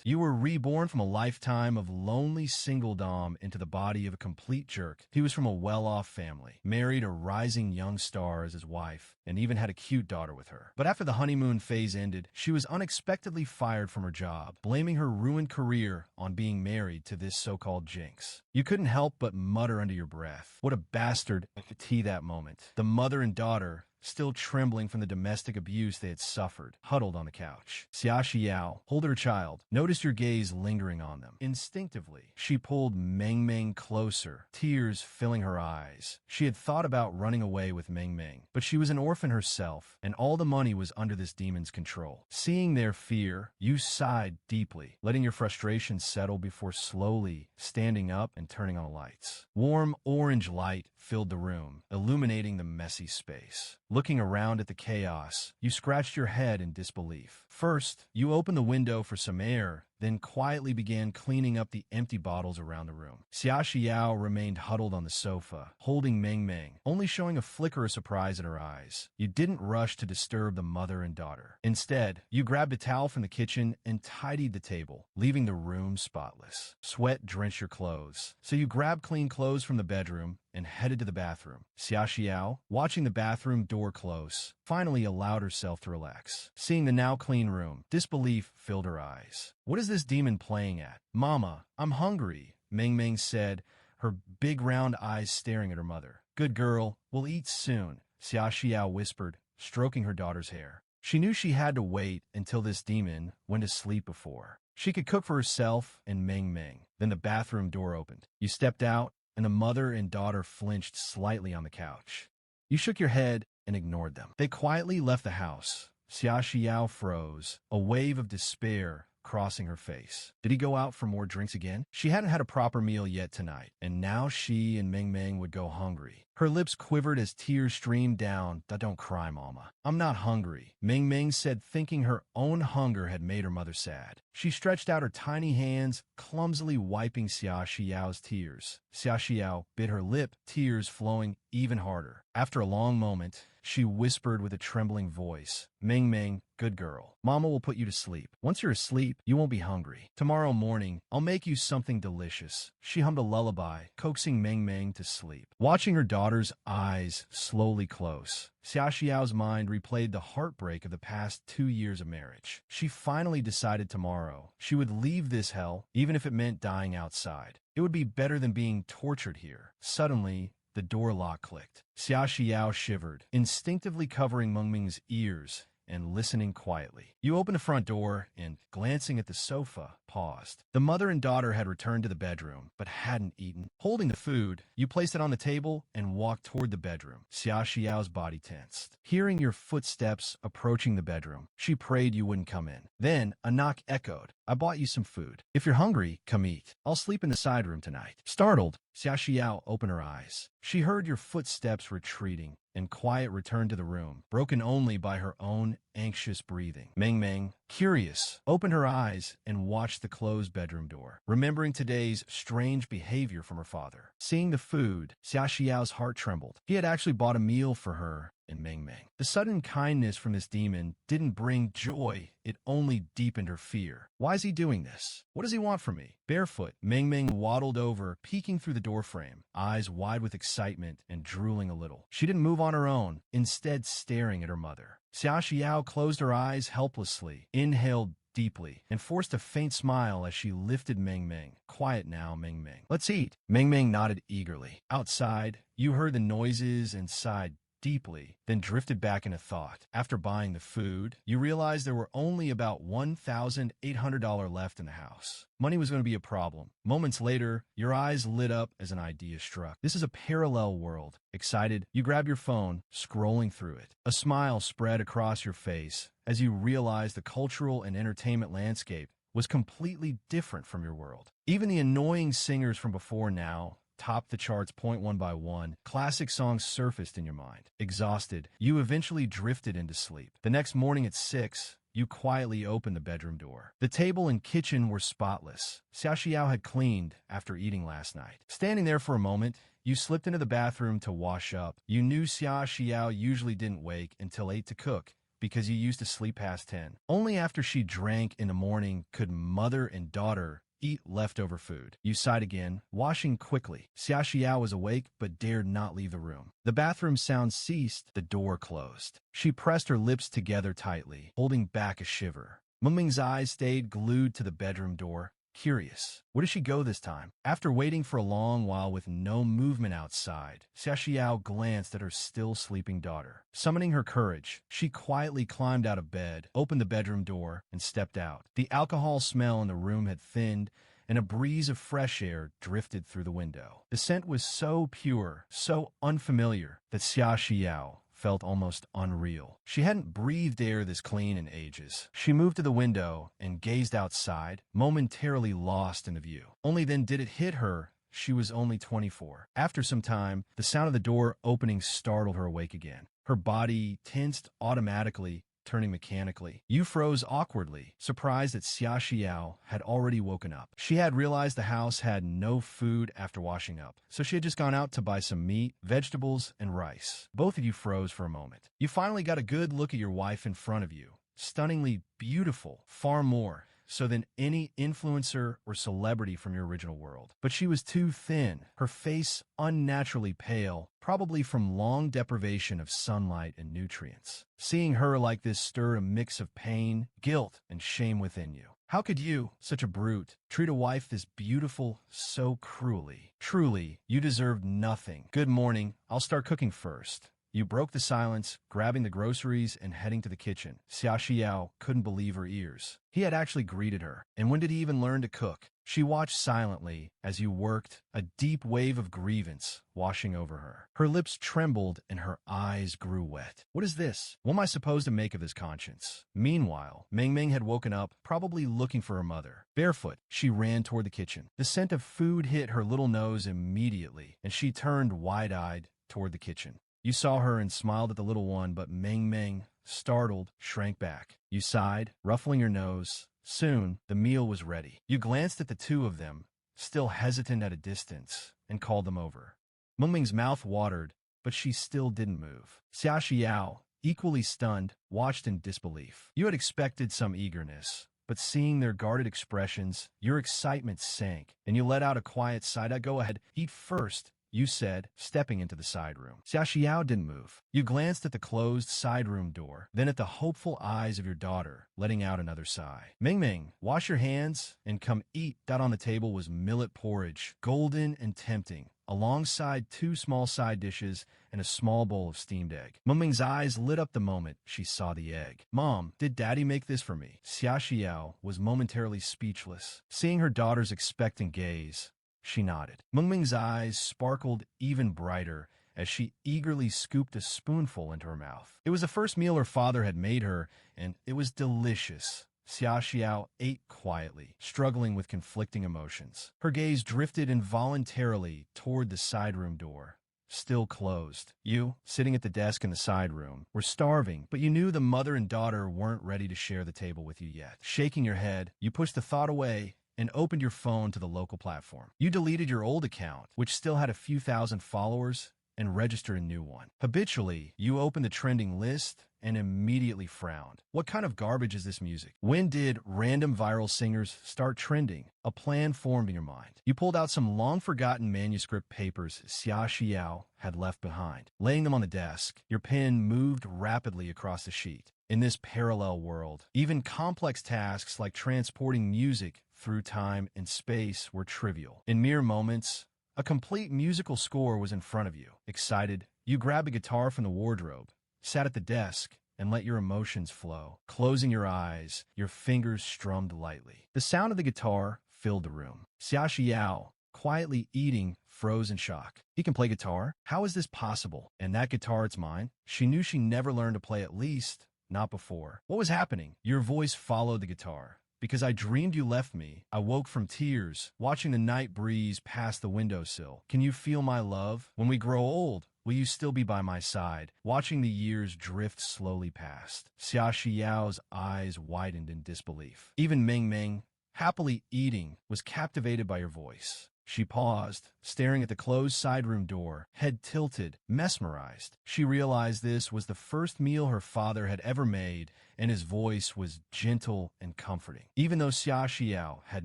flipped. You were reborn from a lifetime of lonely single dom into the body of a complete jerk. He was from a well-off family, married a rising young star as his wife, and even had a cute daughter with her. But after the honeymoon phase ended, she was unexpectedly fired from her job, blaming her ruined career on being married to this so-called jinx. You couldn't help but mutter under your breath, "What a bastard," to that moment. The mother and daughter, still trembling from the domestic abuse they had suffered, huddled on the couch. Xia Xiao, hold her child, noticed your gaze lingering on them. Instinctively, she pulled Meng Meng closer, tears filling her eyes. She had thought about running away with Meng Meng, but she was an orphan herself, and all the money was under this demon's control. Seeing their fear, you sighed deeply, letting your frustration settle before slowly standing up and turning on the lights. Warm orange light filled the room, illuminating the messy space. Looking around at the chaos, you scratched your head in disbelief. First, you opened the window for some air, then quietly began cleaning up the empty bottles around the room. Xia Xiao remained huddled on the sofa, holding Meng Meng, only showing a flicker of surprise in her eyes. You didn't rush to disturb the mother and daughter. Instead, you grabbed a towel from the kitchen and tidied the table, leaving the room spotless. Sweat drenched your clothes, so you grabbed clean clothes from the bedroom and headed to the bathroom. Xia Xiao, watching the bathroom door close, finally allowed herself to relax. Seeing the now clean room, disbelief filled her eyes. "What is this demon playing at?" "Mama, I'm hungry," Meng Meng said, her big round eyes staring at her mother. "Good girl, we'll eat soon," Xia Xiao whispered, stroking her daughter's hair. She knew she had to wait until this demon went to sleep before she could cook for herself and Meng Meng. Then the bathroom door opened. You stepped out, and the mother and daughter flinched slightly on the couch. You shook your head and ignored them. They quietly left the house. Xia Xiao froze, a wave of despair crossing her face. Did he go out for more drinks again? She hadn't had a proper meal yet tonight, and now she and Meng Meng would go hungry. Her lips quivered as tears streamed down. "Don't cry, Mama. I'm not hungry," Meng Meng said, thinking her own hunger had made her mother sad. She stretched out her tiny hands, clumsily wiping Xia Xiao's tears. Xia Xiao bit her lip, tears flowing even harder. After a long moment, she whispered with a trembling voice, "Meng Meng, good girl. Mama will put you to sleep. Once you're asleep, you won't be hungry. Tomorrow morning, I'll make you something delicious." She hummed a lullaby, coaxing Meng Meng to sleep. Watching her daughter's eyes slowly close, Xia Xiao's mind replayed the heartbreak of the past 2 years of marriage. She finally decided tomorrow she would leave this hell, even if it meant dying outside. It would be better than being tortured here. Suddenly, the door lock clicked. Xia Xiao shivered, instinctively covering Meng Meng's ears and listening quietly. You opened the front door and, glancing at the sofa, paused. The mother and daughter had returned to the bedroom, but hadn't eaten. Holding the food, you placed it on the table and walked toward the bedroom. Xia Xiao's body tensed. Hearing your footsteps approaching the bedroom, she prayed you wouldn't come in. Then, a knock echoed. "I bought you some food. If you're hungry, come eat. I'll sleep in the side room tonight." Startled, Xia Xiao opened her eyes. She heard your footsteps retreating, and quiet returned to the room, broken only by her own anxious breathing. Meng Meng, curious, opened her eyes and watched the closed bedroom door, remembering today's strange behavior from her father. Seeing the food, Xia Xiao's heart trembled. He had actually bought a meal for her and Meng Meng. The sudden kindness from this demon didn't bring joy, it only deepened her fear. Why is he doing this? What does he want from me? Barefoot, Meng Meng waddled over, peeking through the doorframe, eyes wide with excitement and drooling a little. She didn't move on her own, instead staring at her mother. Xia Xiao closed her eyes helplessly, inhaled deeply, and forced a faint smile as she lifted Meng Meng. "Quiet now, Meng Meng. Let's eat." Meng Meng nodded eagerly. Outside, you heard the noises and sighed deeply, then drifted back into thought. After buying the food, you realized there were only about $1,800 left in the house. Money was going to be a problem. Moments later, your eyes lit up as an idea struck. This is a parallel world. Excited, you grab your phone, scrolling through it. A smile spread across your face as you realized the cultural and entertainment landscape was completely different from your world. Even the annoying singers from before now topped the charts point one by one. Classic songs surfaced in your mind. Exhausted, you eventually drifted into sleep. The next morning at 6, you quietly opened the bedroom door. The table and kitchen were spotless. Xia Xiao had cleaned after eating last night. Standing there for a moment, you slipped into the bathroom to wash up. You knew Xia Xiao usually didn't wake until 8 to cook, because you used to sleep past 10. Only after she drank in the morning could mother and daughter eat leftover food. You sighed again, washing quickly. Xia Xiao was awake but dared not leave the room. The bathroom sound ceased, the door closed. She pressed her lips together tightly, holding back a shiver. Mengming's eyes stayed glued to the bedroom door, curious. Where did she go this time? After waiting for a long while with no movement outside, Xia Xiao glanced at her still sleeping daughter. Summoning her courage, she quietly climbed out of bed, opened the bedroom door, and stepped out. The alcohol smell in the room had thinned, and a breeze of fresh air drifted through the window. The scent was so pure, so unfamiliar, that Xia Xiao felt almost unreal. She hadn't breathed air this clean in ages. She moved to the window and gazed outside, momentarily lost in the view. Only then did it hit her she was only 24. After some time, the sound of the door opening startled her awake again. Her body tensed automatically, turning mechanically. You froze awkwardly, surprised that Xia Xiao had already woken up. She had realized the house had no food after washing up, so she had just gone out to buy some meat, vegetables, and rice. Both of you froze for a moment. You finally got a good look at your wife in front of you. Stunningly beautiful, far more so than any influencer or celebrity from your original world. But she was too thin, her face unnaturally pale, probably from long deprivation of sunlight and nutrients. Seeing her like this stirred a mix of pain, guilt, and shame within you. How could you, such a brute, treat a wife this beautiful so cruelly? Truly, you deserved nothing. Good morning. I'll start cooking first. You broke the silence, grabbing the groceries and heading to the kitchen. Xia Xiao couldn't believe her ears. He had actually greeted her. And when did he even learn to cook? She watched silently as you worked, a deep wave of grievance washing over her. Her lips trembled and her eyes grew wet. What is this? What am I supposed to make of this conscience? Meanwhile, Mengming had woken up, probably looking for her mother. Barefoot, she ran toward the kitchen. The scent of food hit her little nose immediately, and she turned wide-eyed toward the kitchen. You saw her and smiled at the little one, but Mengming, startled, shrank back. You sighed, ruffling your nose. Soon, the meal was ready. You glanced at the two of them, still hesitant at a distance, and called them over. Mengming's mouth watered, but she still didn't move. Xia Xiao, equally stunned, watched in disbelief. You had expected some eagerness, but seeing their guarded expressions, your excitement sank, and you let out a quiet sigh. Go ahead, eat first, you said, stepping into the side room. Xia Xiao didn't move. You glanced at the closed side room door, then at the hopeful eyes of your daughter, letting out another sigh. Mengming, wash your hands and come eat. That on the table was millet porridge, golden and tempting, alongside 2 small side dishes and a small bowl of steamed egg. Mengming's eyes lit up the moment she saw the egg. Mom, did Daddy make this for me? Xia Xiao was momentarily speechless. Seeing her daughter's expectant gaze, she nodded. Mengming's eyes sparkled even brighter as she eagerly scooped a spoonful into her mouth. It was the first meal her father had made her, and it was delicious. Xia Xiao ate quietly, struggling with conflicting emotions. Her gaze drifted involuntarily toward the side room door, still closed. You, sitting at the desk in the side room, were starving, but you knew the mother and daughter weren't ready to share the table with you yet. Shaking your head, you pushed the thought away and opened your phone to the local platform. You deleted your old account, which still had a few thousand followers, and registered a new one. Habitually, you opened the trending list and immediately frowned. What kind of garbage is this music? When did random viral singers start trending? A plan formed in your mind. You pulled out some long-forgotten manuscript papers Xia Xiao had left behind. Laying them on the desk, your pen moved rapidly across the sheet. In this parallel world, even complex tasks like transporting music through time and space were trivial. In mere moments, a complete musical score was in front of you. Excited, you grabbed a guitar from the wardrobe, sat at the desk, and let your emotions flow. Closing your eyes, your fingers strummed lightly. The sound of the guitar filled the room. Xia Xiao, quietly eating, froze in shock. He can play guitar? How is this possible? And that guitar, it's mine? She knew she never learned to play, at least not before. What was happening? Your voice followed the guitar. Because I dreamed you left me, I woke from tears, watching the night breeze pass the windowsill. Can you feel my love? When we grow old, will you still be by my side? Watching the years drift slowly past. Xia Xiao's eyes widened in disbelief. Even Mengming, happily eating, was captivated by your voice. She paused, staring at the closed side room door, head tilted, mesmerized. She realized this was the first meal her father had ever made, and his voice was gentle and comforting. Even though Xia Xiao had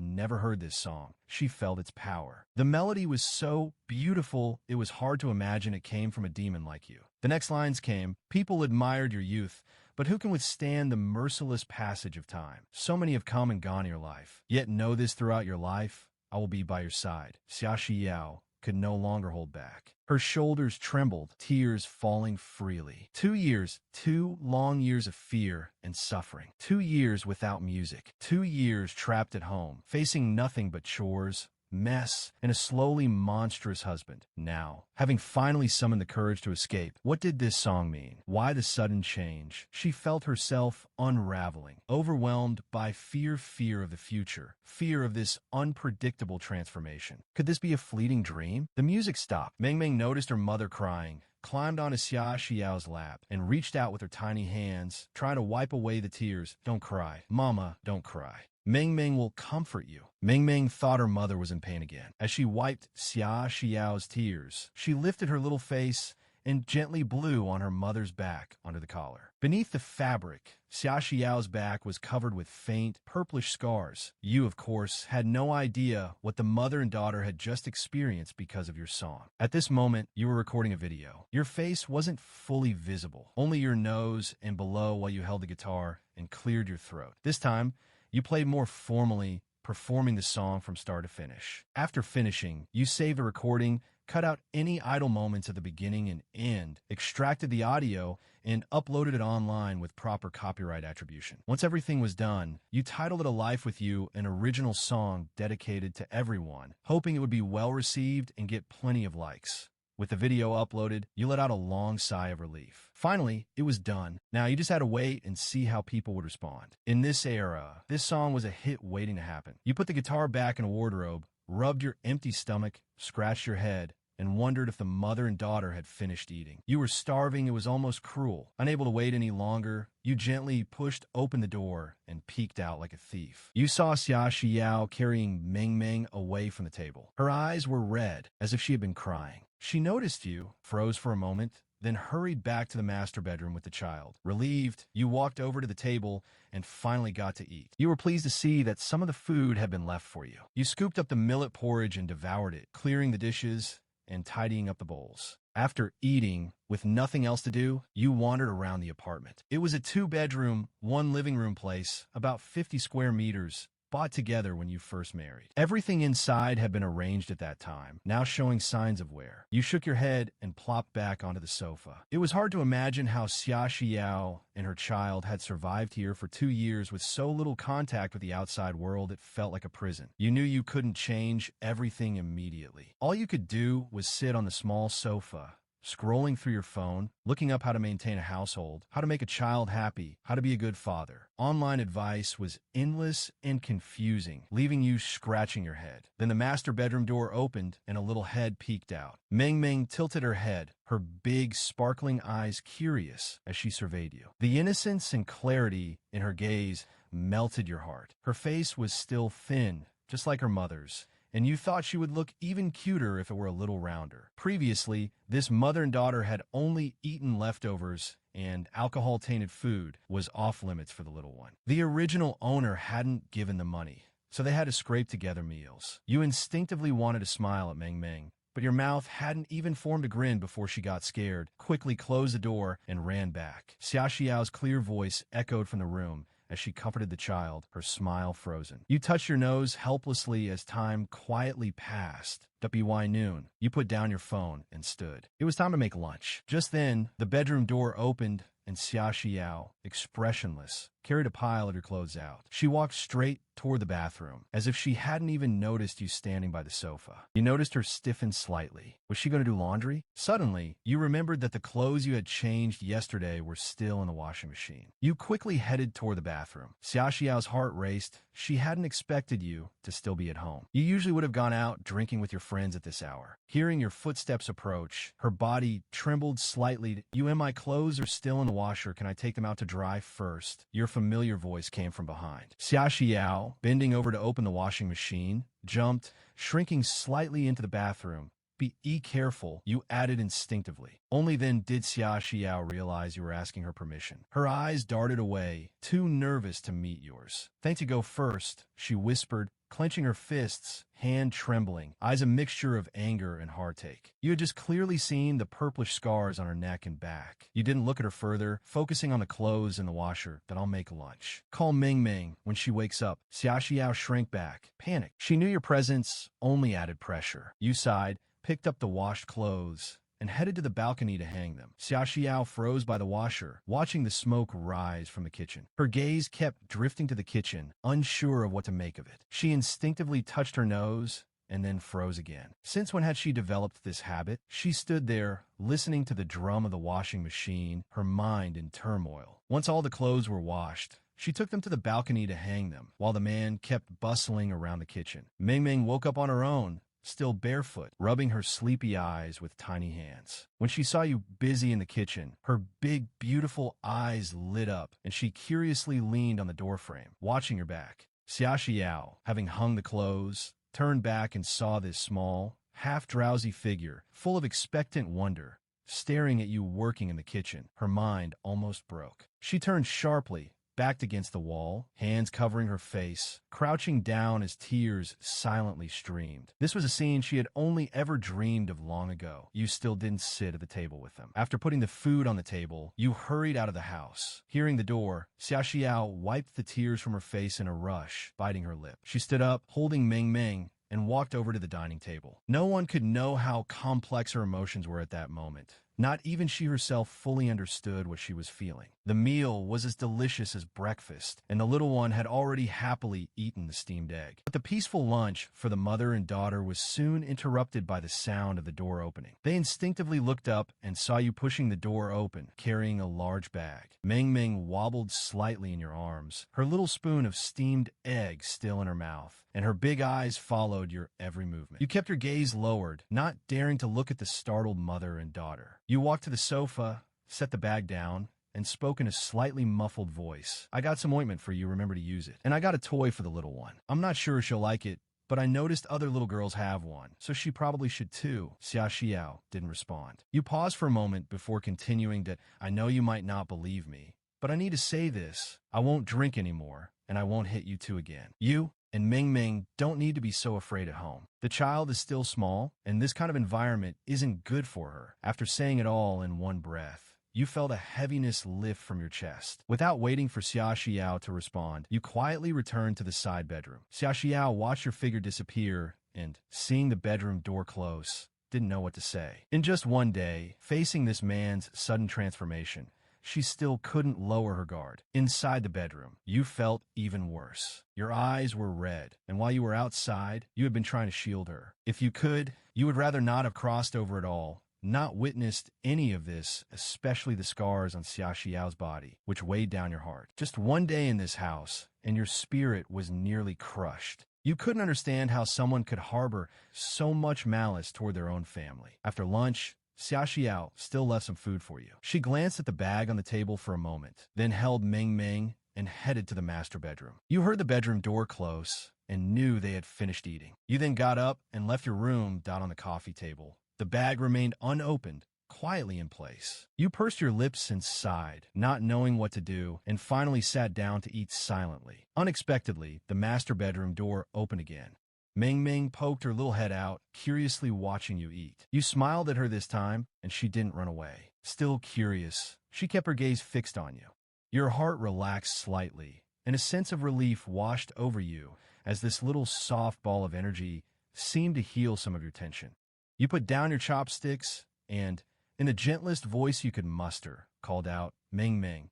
never heard this song, she felt its power. The melody was so beautiful, it was hard to imagine it came from a demon like you. The next lines came, "People admired your youth, but who can withstand the merciless passage of time? So many have come and gone in your life. Yet know this throughout your life, I will be by your side." Xia Xiao could no longer hold back. Her shoulders trembled, tears falling freely. 2 years, 2 long years of fear and suffering. 2 years without music. 2 years trapped at home, facing nothing but chores, mess, and a slowly monstrous husband. Now, having finally summoned the courage to escape, what did this song mean? Why the sudden change? She felt herself unraveling, overwhelmed by fear of the future, fear of this unpredictable transformation. Could this be a fleeting dream? The music stopped. Meng Meng noticed her mother crying, climbed onto Xia Xiao's lap, and reached out with her tiny hands, trying to wipe away the tears. "Don't cry. Mama, don't cry. Meng Meng will comfort you." Meng Meng thought her mother was in pain again. As she wiped Xia Xiao's tears, she lifted her little face and gently blew on her mother's back under the collar. Beneath the fabric, Xia Xiao's back was covered with faint, purplish scars. You, of course, had no idea what the mother and daughter had just experienced because of your song. At this moment, you were recording a video. Your face wasn't fully visible, only your nose and below while you held the guitar and cleared your throat. This time, you played more formally, performing the song from start to finish. After finishing, you saved the recording, cut out any idle moments at the beginning and end, extracted the audio, and uploaded it online with proper copyright attribution. Once everything was done, you titled it "A Life with You," an original song dedicated to everyone, hoping it would be well received and get plenty of likes. With the video uploaded, you let out a long sigh of relief. Finally, it was done. Now you just had to wait and see how people would respond. In this era, this song was a hit waiting to happen. You put the guitar back in a wardrobe, rubbed your empty stomach, scratched your head, and wondered if the mother and daughter had finished eating. You were starving, it was almost cruel. Unable to wait any longer, you gently pushed open the door and peeked out like a thief. You saw Xia Xiao carrying Meng Meng away from the table. Her eyes were red, as if she had been crying. She noticed you, froze for a moment, then hurried back to the master bedroom with the child. Relieved, you walked over to the table and finally got to eat. You were pleased to see that some of the food had been left for you. You scooped up the millet porridge and devoured it, clearing the dishes and tidying up the bowls. After eating, with nothing else to do, you wandered around the apartment. It was a 2-bedroom, 1 living room place, about 50 square meters, bought together when you first married. Everything inside had been arranged at that time, now showing signs of wear. You shook your head and plopped back onto the sofa. It was hard to imagine how Xia Xiao and her child had survived here for 2 years with so little contact with the outside world it felt like a prison. You knew you couldn't change everything immediately. All you could do was sit on the small sofa, scrolling through your phone, looking up how to maintain a household, how to make a child happy, how to be a good father. Online advice was endless and confusing, leaving you scratching your head. Then the master bedroom door opened and a little head peeked out. Meng Meng tilted her head, her big, sparkling eyes curious as she surveyed you. The innocence and clarity in her gaze melted your heart. Her face was still thin, just like her mother's, and you thought she would look even cuter if it were a little rounder. Previously, this mother and daughter had only eaten leftovers, and alcohol-tainted food was off-limits for the little one. The original owner hadn't given them money, so they had to scrape together meals. You instinctively wanted to smile at Meng Meng, but your mouth hadn't even formed a grin before she got scared, quickly closed the door, and ran back. Xia Xiao's clear voice echoed from the room as she comforted the child, her smile frozen. You touched your nose helplessly as time quietly passed. WY noon. You put down your phone and stood. It was time to make lunch. Just then, the bedroom door opened and Xia Xiao, expressionless, carried a pile of your clothes out. She walked straight toward the bathroom, as if she hadn't even noticed you standing by the sofa. You noticed her stiffen slightly. Was she going to do laundry? Suddenly, you remembered that the clothes you had changed yesterday were still in the washing machine. You quickly headed toward the bathroom. Xia Xiao's heart raced. She hadn't expected you to still be at home. You usually would have gone out drinking with your friends at this hour. Hearing your footsteps approach, her body trembled slightly. "You and my clothes are still in the washer. Can I take them out to dry first?" Your familiar voice came from behind. Xia Xiao, bending over to open the washing machine, jumped, shrinking slightly into the bathroom. Be careful, you added instinctively. Only then did Xia Xiao realize you were asking her permission. Her eyes darted away, too nervous to meet yours. Thanks, you go first, she whispered, clenching her fists, hand trembling, eyes a mixture of anger and heartache. You had just clearly seen the purplish scars on her neck and back. You didn't look at her further, focusing on the clothes in the washer. Then I'll make lunch. Call Ming Ming when she wakes up. Xia Xiao shrank back, panicked. She knew your presence only added pressure. You sighed, picked up the washed clothes, and headed to the balcony to hang them. Xia Xiao froze by the washer, watching the smoke rise from the kitchen. Her gaze kept drifting to the kitchen, unsure of what to make of it. She instinctively touched her nose and then froze again. Since when had she developed this habit? She stood there, listening to the drum of the washing machine, her mind in turmoil. Once all the clothes were washed, she took them to the balcony to hang them, while the man kept bustling around the kitchen. Ming Ming woke up on her own, still barefoot, rubbing her sleepy eyes with tiny hands. When she saw you busy in the kitchen, her big, beautiful eyes lit up, and she curiously leaned on the doorframe, watching your back. Xia Xiao, having hung the clothes, turned back and saw this small, half-drowsy figure, full of expectant wonder, staring at you working in the kitchen. Her mind almost broke. She turned sharply, backed against the wall, hands covering her face, crouching down as tears silently streamed. This was a scene she had only ever dreamed of long ago. You still didn't sit at the table with them. After putting the food on the table, you hurried out of the house. Hearing the door, Xia Xiao wiped the tears from her face in a rush, biting her lip. She stood up, holding Ming Ming, and walked over to the dining table. No one could know how complex her emotions were at that moment. Not even she herself fully understood what she was feeling. The meal was as delicious as breakfast, and the little one had already happily eaten the steamed egg. But the peaceful lunch for the mother and daughter was soon interrupted by the sound of the door opening. They instinctively looked up and saw you pushing the door open, carrying a large bag. Ming Ming wobbled slightly in your arms, her little spoon of steamed egg still in her mouth, and her big eyes followed your every movement. You kept your gaze lowered, not daring to look at the startled mother and daughter. You walked to the sofa, set the bag down, and spoke in a slightly muffled voice. I got some ointment for you, remember to use it. And I got a toy for the little one. I'm not sure she'll like it, but I noticed other little girls have one, so she probably should too. Xia Xiao didn't respond. You paused for a moment before continuing to, I know you might not believe me, but I need to say this. I won't drink anymore, and I won't hit you two again. You and Ming Ming don't need to be so afraid at home. The child is still small, and this kind of environment isn't good for her. After saying it all in one breath, you felt a heaviness lift from your chest. Without waiting for Xia Xiao to respond, you quietly returned to the side bedroom. Xia Xiao watched your figure disappear and, seeing the bedroom door close, didn't know what to say. In just one day, facing this man's sudden transformation, she still couldn't lower her guard. Inside the bedroom, you felt even worse. Your eyes were red, and while you were outside, you had been trying to shield her. If you could, you would rather not have crossed over at all, not witnessed any of this, especially the scars on Xia Xiao's body, which weighed down your heart. Just one day in this house, and your spirit was nearly crushed. You couldn't understand how someone could harbor so much malice toward their own family. After lunch, Xia Xiao still left some food for you. She glanced at the bag on the table for a moment, then held Ming Ming and headed to the master bedroom. You heard the bedroom door close and knew they had finished eating. You then got up and left your room down on the coffee table. The bag remained unopened, quietly in place. You pursed your lips and sighed, not knowing what to do, and finally sat down to eat silently. Unexpectedly, the master bedroom door opened again. Ming Ming poked her little head out, curiously watching you eat. You smiled at her this time, and she didn't run away. Still curious, she kept her gaze fixed on you. Your heart relaxed slightly, and a sense of relief washed over you as this little soft ball of energy seemed to heal some of your tension. You put down your chopsticks and, in the gentlest voice you could muster, called out, Ming Ming.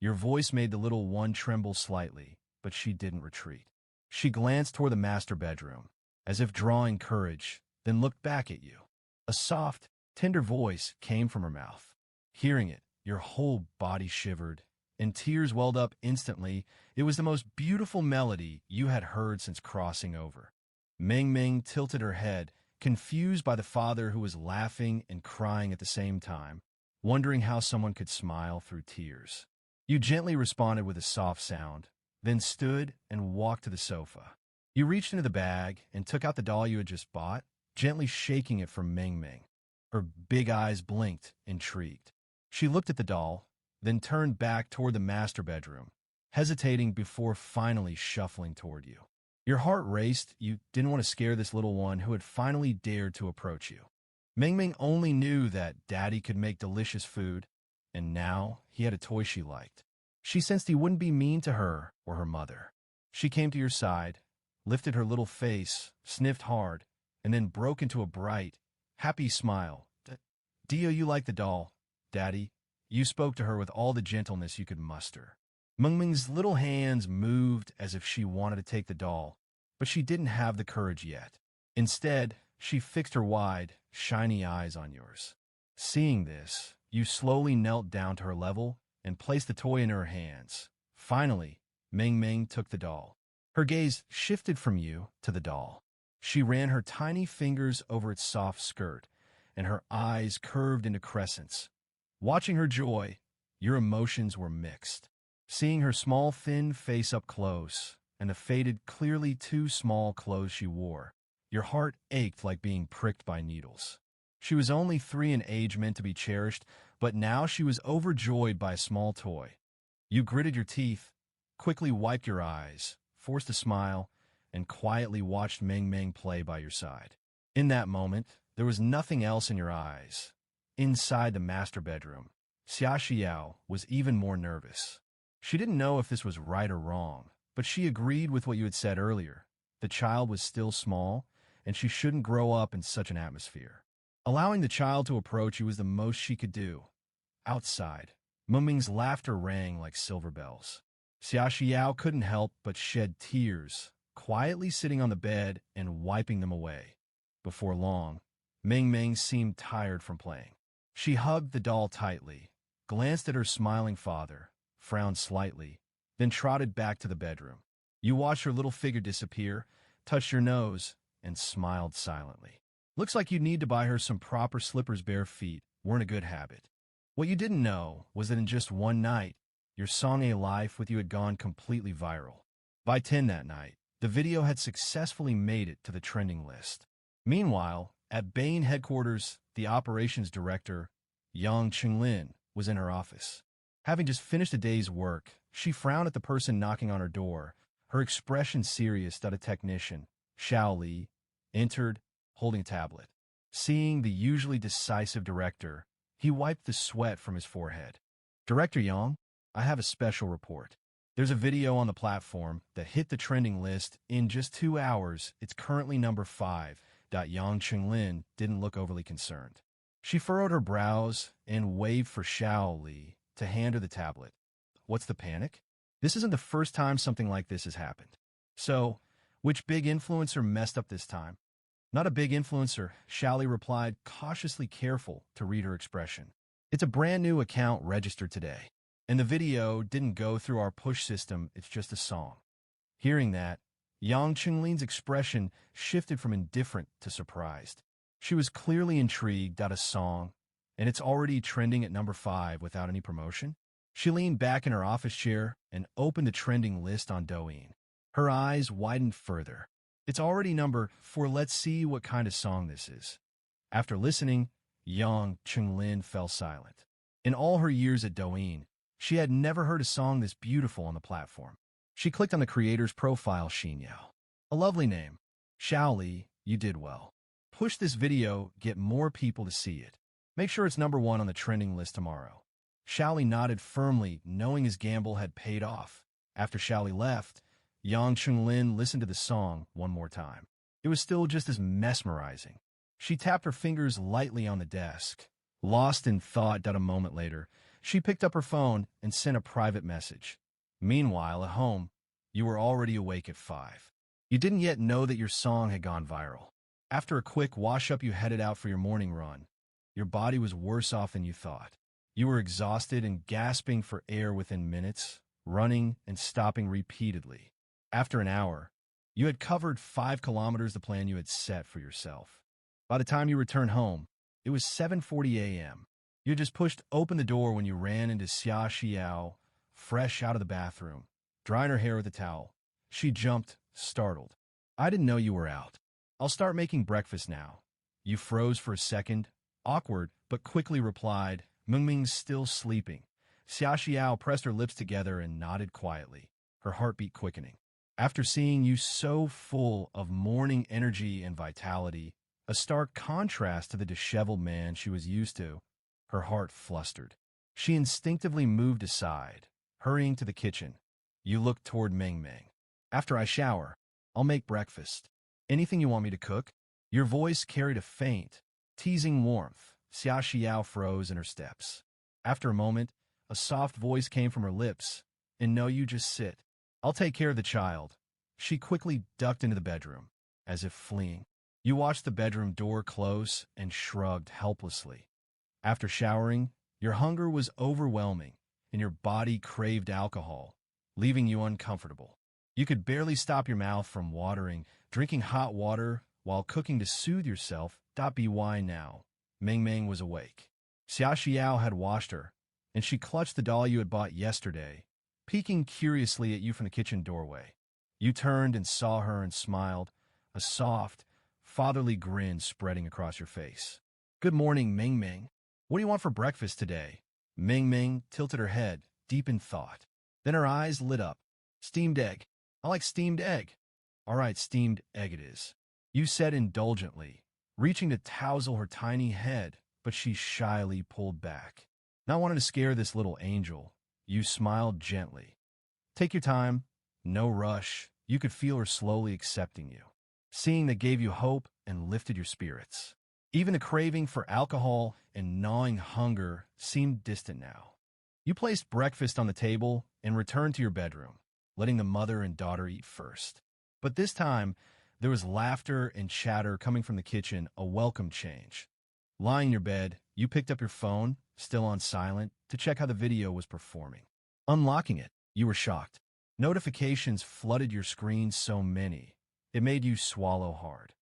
Your voice made the little one tremble slightly, but she didn't retreat. She glanced toward the master bedroom, as if drawing courage, then looked back at you. A soft, tender voice came from her mouth. Hearing it, your whole body shivered, and tears welled up instantly. It was the most beautiful melody you had heard since crossing over. Ming Ming tilted her head, confused by the father who was laughing and crying at the same time, wondering how someone could smile through tears. You gently responded with a soft sound, then stood and walked to the sofa. You reached into the bag and took out the doll you had just bought, gently shaking it for Ming Ming. Her big eyes blinked, intrigued. She looked at the doll, then turned back toward the master bedroom, hesitating before finally shuffling toward you. Your heart raced. You didn't want to scare this little one who had finally dared to approach you. Ming Ming only knew that Daddy could make delicious food, and now he had a toy she liked. She sensed he wouldn't be mean to her or her mother. She came to your side, lifted her little face, sniffed hard, and then broke into a bright, happy smile. "Dio, you like the doll, Daddy?" You spoke to her with all the gentleness you could muster. Ming Ming's little hands moved as if she wanted to take the doll, but she didn't have the courage yet. Instead, she fixed her wide, shiny eyes on yours. Seeing this, you slowly knelt down to her level and placed the toy in her hands. Finally, Ming Ming took the doll. Her gaze shifted from you to the doll. She ran her tiny fingers over its soft skirt, and her eyes curved into crescents. Watching her joy, your emotions were mixed. Seeing her small, thin face up close, and the faded, clearly too small clothes she wore, your heart ached like being pricked by needles. She was only 3 in age, meant to be cherished, but now she was overjoyed by a small toy. You gritted your teeth, quickly wiped your eyes, forced a smile, and quietly watched Ming Ming play by your side. In that moment, there was nothing else in your eyes. Inside the master bedroom, Xia Xiao was even more nervous. She didn't know if this was right or wrong, but she agreed with what you had said earlier. The child was still small, and she shouldn't grow up in such an atmosphere. Allowing the child to approach you was the most she could do. Outside, Ming Ming's laughter rang like silver bells. Xia Xiao couldn't help but shed tears, quietly sitting on the bed and wiping them away. Before long, Ming Ming seemed tired from playing. She hugged the doll tightly, glanced at her smiling father, frowned slightly, then trotted back to the bedroom. You watched her little figure disappear, touched your nose, and smiled silently. Looks like you'd need to buy her some proper slippers. Bare feet weren't a good habit. What you didn't know was that in just one night, your song A Life with You had gone completely viral. By 10 that night, the video had successfully made it to the trending list. Meanwhile, at Bain headquarters, the operations director, Yang Qinglin, was in her office. Having just finished a day's work, she frowned at the person knocking on her door, her expression serious. A technician, Xiao Li, entered, holding a tablet. Seeing the usually decisive director, he wiped the sweat from his forehead. "Director Yang, I have a special report. There's a video on the platform that hit the trending list in just 2 hours. It's currently number 5. Yang Qinglin didn't look overly concerned. She furrowed her brows and waved for Xiao Li to hand her the tablet. What's the panic? This isn't the first time something like this has happened. So, which big influencer messed up this time? Not a big influencer, Xiao Li replied, cautiously careful to read her expression. It's a brand new account registered today. And the video didn't go through our push system, it's just a song. Hearing that, Yang Qinglin's expression shifted from indifferent to surprised. She was clearly intrigued. A song, and it's already trending at number 5 without any promotion? She leaned back in her office chair and opened the trending list on Douyin. Her eyes widened further. It's already number 4. Let's see what kind of song this is. After listening, Yang Qinglin fell silent. In all her years at Douyin, she had never heard a song this beautiful on the platform. She clicked on the creator's profile, Xinyao. A lovely name. Xiao Li, you did well. Push this video, get more people to see it. Make sure it's number 1 on the trending list tomorrow. Xiao Li nodded firmly, knowing his gamble had paid off. After Xiao Li left, Yang Qinglin listened to the song one more time. It was still just as mesmerizing. She tapped her fingers lightly on the desk. Lost in thought. A moment later, she picked up her phone and sent a private message. Meanwhile, at home, you were already awake at 5. You didn't yet know that your song had gone viral. After a quick wash-up, you headed out for your morning run. Your body was worse off than you thought. You were exhausted and gasping for air within minutes, running and stopping repeatedly. After an hour, you had covered 5 kilometers, the plan you had set for yourself. By the time you returned home, it was 7:40 a.m. You had just pushed open the door when you ran into Xia Xiao, fresh out of the bathroom, drying her hair with a towel. She jumped, startled. "I didn't know you were out. I'll start making breakfast now." You froze for a second, awkward, but quickly replied, "Mingming's still sleeping." Xia Xiao pressed her lips together and nodded quietly, her heartbeat quickening. After seeing you so full of morning energy and vitality, a stark contrast to the disheveled man she was used to, her heart flustered. She instinctively moved aside, hurrying to the kitchen. You looked toward Ming Ming. "After I shower, I'll make breakfast. Anything you want me to cook?" Your voice carried a faint, teasing warmth. Xia Xiao froze in her steps. After a moment, a soft voice came from her lips. "And no, you just sit. I'll take care of the child." She quickly ducked into the bedroom, as if fleeing. You watched the bedroom door close and shrugged helplessly. After showering, your hunger was overwhelming, and your body craved alcohol, leaving you uncomfortable. You could barely stop your mouth from watering, drinking hot water while cooking to soothe yourself. By now, Ming Ming was awake. Xia Xiao had washed her, and she clutched the doll you had bought yesterday, peeking curiously at you from the kitchen doorway. You turned and saw her and smiled, a soft, fatherly grin spreading across your face. "Good morning, Ming Ming. What do you want for breakfast today?" Ming Ming tilted her head, deep in thought. Then her eyes lit up. "Steamed egg. I like steamed egg." "All right, steamed egg it is," you said indulgently, reaching to tousle her tiny head, but she shyly pulled back. Not wanting to scare this little angel, you smiled gently. "Take your time. No rush." You could feel her slowly accepting you, seeing that gave you hope and lifted your spirits. Even the craving for alcohol and gnawing hunger seemed distant now. You placed breakfast on the table and returned to your bedroom, letting the mother and daughter eat first. But this time, there was laughter and chatter coming from the kitchen, a welcome change. Lying in your bed, you picked up your phone, still on silent, to check how the video was performing. Unlocking it, you were shocked. Notifications flooded your screen, so many, it made you swallow hard.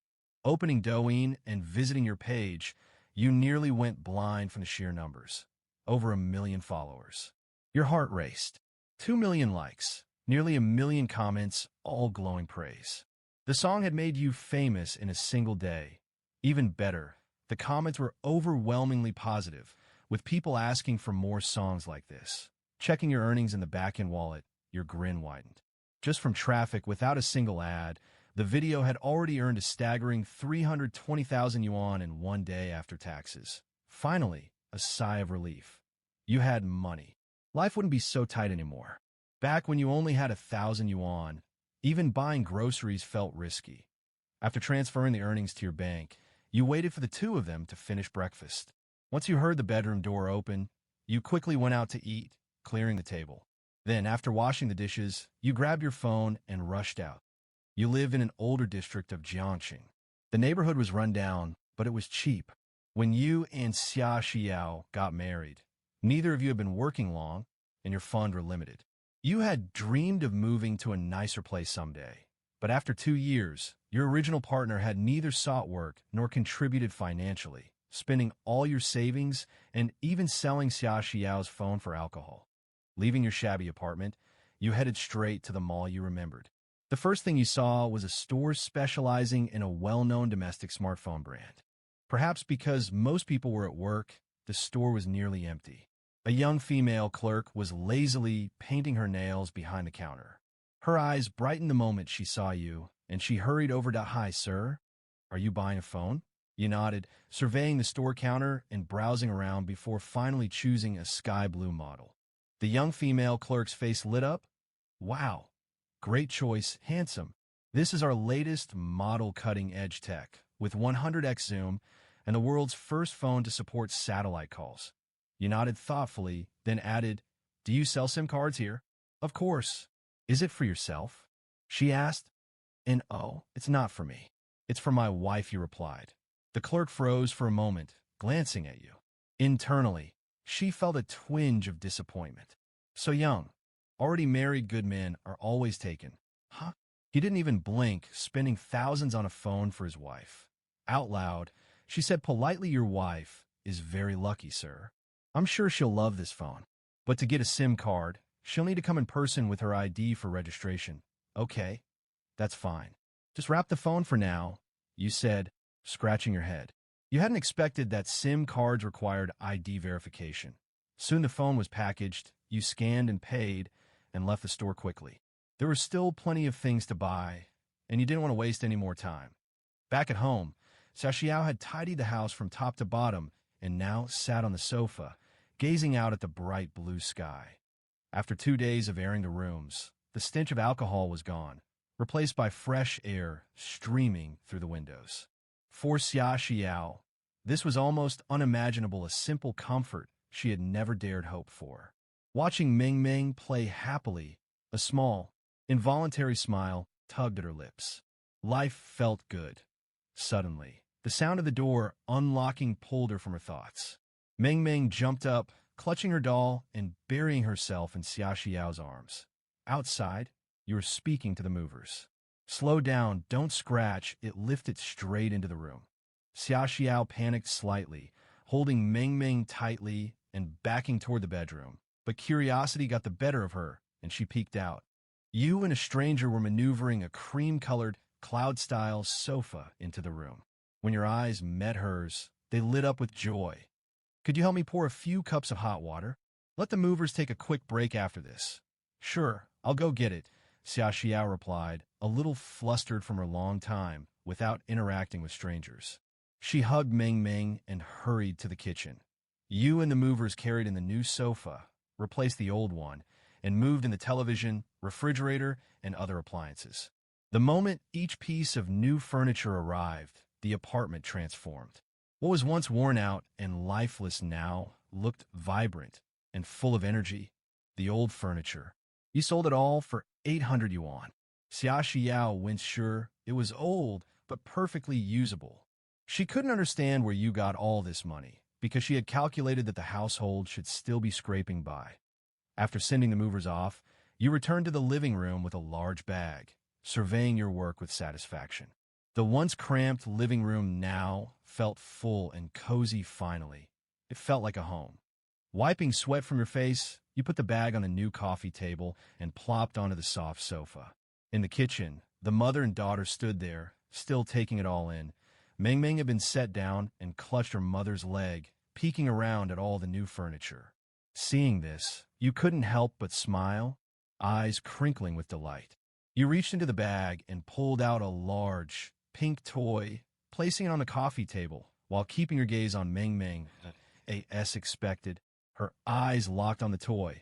Opening Douyin and visiting your page, you nearly went blind from the sheer numbers. Over 1 million followers. Your heart raced. 2 million likes, nearly 1 million comments, all glowing praise. The song had made you famous in a single day. Even better, the comments were overwhelmingly positive, with people asking for more songs like this. Checking your earnings in the back-end wallet, your grin widened. Just from traffic without a single ad, the video had already earned a staggering 320,000 yuan in one day after taxes. Finally, a sigh of relief. You had money. Life wouldn't be so tight anymore. Back when you only had 1,000 yuan, even buying groceries felt risky. After transferring the earnings to your bank, you waited for the two of them to finish breakfast. Once you heard the bedroom door open, you quickly went out to eat, clearing the table. Then, after washing the dishes, you grabbed your phone and rushed out. You lived in an older district of Jiangxing. The neighborhood was run down, but it was cheap. When you and Xia Xiao got married, neither of you had been working long, and your funds were limited. You had dreamed of moving to a nicer place someday, but after 2 years, your original partner had neither sought work nor contributed financially, spending all your savings and even selling Xia Xiao's phone for alcohol. Leaving your shabby apartment, you headed straight to the mall you remembered. The first thing you saw was a store specializing in a well-known domestic smartphone brand. Perhaps because most people were at work, the store was nearly empty. A young female clerk was lazily painting her nails behind the counter. Her eyes brightened the moment she saw you, and she hurried over to, "Hi, sir. Are you buying a phone?" You nodded, surveying the store counter and browsing around before finally choosing a sky blue model. The young female clerk's face lit up. "Wow. Great choice, handsome. This is our latest model cutting-edge tech, with 100x zoom and the world's first phone to support satellite calls." You nodded thoughtfully, then added, "Do you sell SIM cards here?" "Of course." "Is it for yourself?" she asked. "And oh, it's not for me. It's for my wife," you replied. The clerk froze for a moment, glancing at you. Internally, she felt a twinge of disappointment. So young. Already married good men are always taken. Huh? He didn't even blink, spending thousands on a phone for his wife. Out loud, she said politely, "Your wife is very lucky, sir. I'm sure she'll love this phone. But to get a SIM card, She'll need to come in person with her ID for registration. Okay, that's fine. Just wrap the phone for now, you said, scratching your head. You hadn't expected that SIM cards required ID verification. Soon the phone was packaged, you scanned and paid, and left the store quickly. There were still plenty of things to buy, and you didn't want to waste any more time. Back at home, Xiaoxiao had tidied the house from top to bottom and now sat on the sofa, gazing out at the bright blue sky. After 2 days of airing the rooms, the stench of alcohol was gone, replaced by fresh air streaming through the windows. For Xiaoxiao, this was almost unimaginable, a simple comfort she had never dared hope for. Watching Ming Ming play happily, a small, involuntary smile tugged at her lips. Life felt good. Suddenly, the sound of the door unlocking pulled her from her thoughts. Ming Ming jumped up, clutching her doll and burying herself in Xiaoxiao's arms. Outside, you were speaking to the movers. Slow down, don't scratch, it lifted straight into the room. Xiaoxiao panicked slightly, holding Ming Ming tightly and backing toward the bedroom. But curiosity got the better of her, and she peeked out. You and a stranger were maneuvering a cream-colored, cloud-style sofa into the room. When your eyes met hers, they lit up with joy. Could you help me pour a few cups of hot water? Let the movers take a quick break after this. Sure, I'll go get it, Xiaoxiao replied, a little flustered from her long time without interacting with strangers. She hugged Ming Ming and hurried to the kitchen. You and the movers carried in the new sofa, replaced the old one, and moved in the television, refrigerator, and other appliances. The moment each piece of new furniture arrived, the apartment transformed. What was once worn out and lifeless now looked vibrant and full of energy. The old furniture. You sold it all for 800 yuan. Xiaoxiao winced, sure, it was old, but perfectly usable. She couldn't understand where you got all this money, because she had calculated that the household should still be scraping by. After sending the movers off, you returned to the living room with a large bag, surveying your work with satisfaction. The once cramped living room now felt full and cozy finally. It felt like a home. Wiping sweat from your face, you put the bag on the new coffee table and plopped onto the soft sofa. In the kitchen, the mother and daughter stood there, still taking it all in. Ming Ming had been set down and clutched her mother's leg, peeking around at all the new furniture. Seeing this, you couldn't help but smile, eyes crinkling with delight. You reached into the bag and pulled out a large, pink toy, placing it on the coffee table while keeping your gaze on Ming Ming, as expected, her eyes locked on the toy,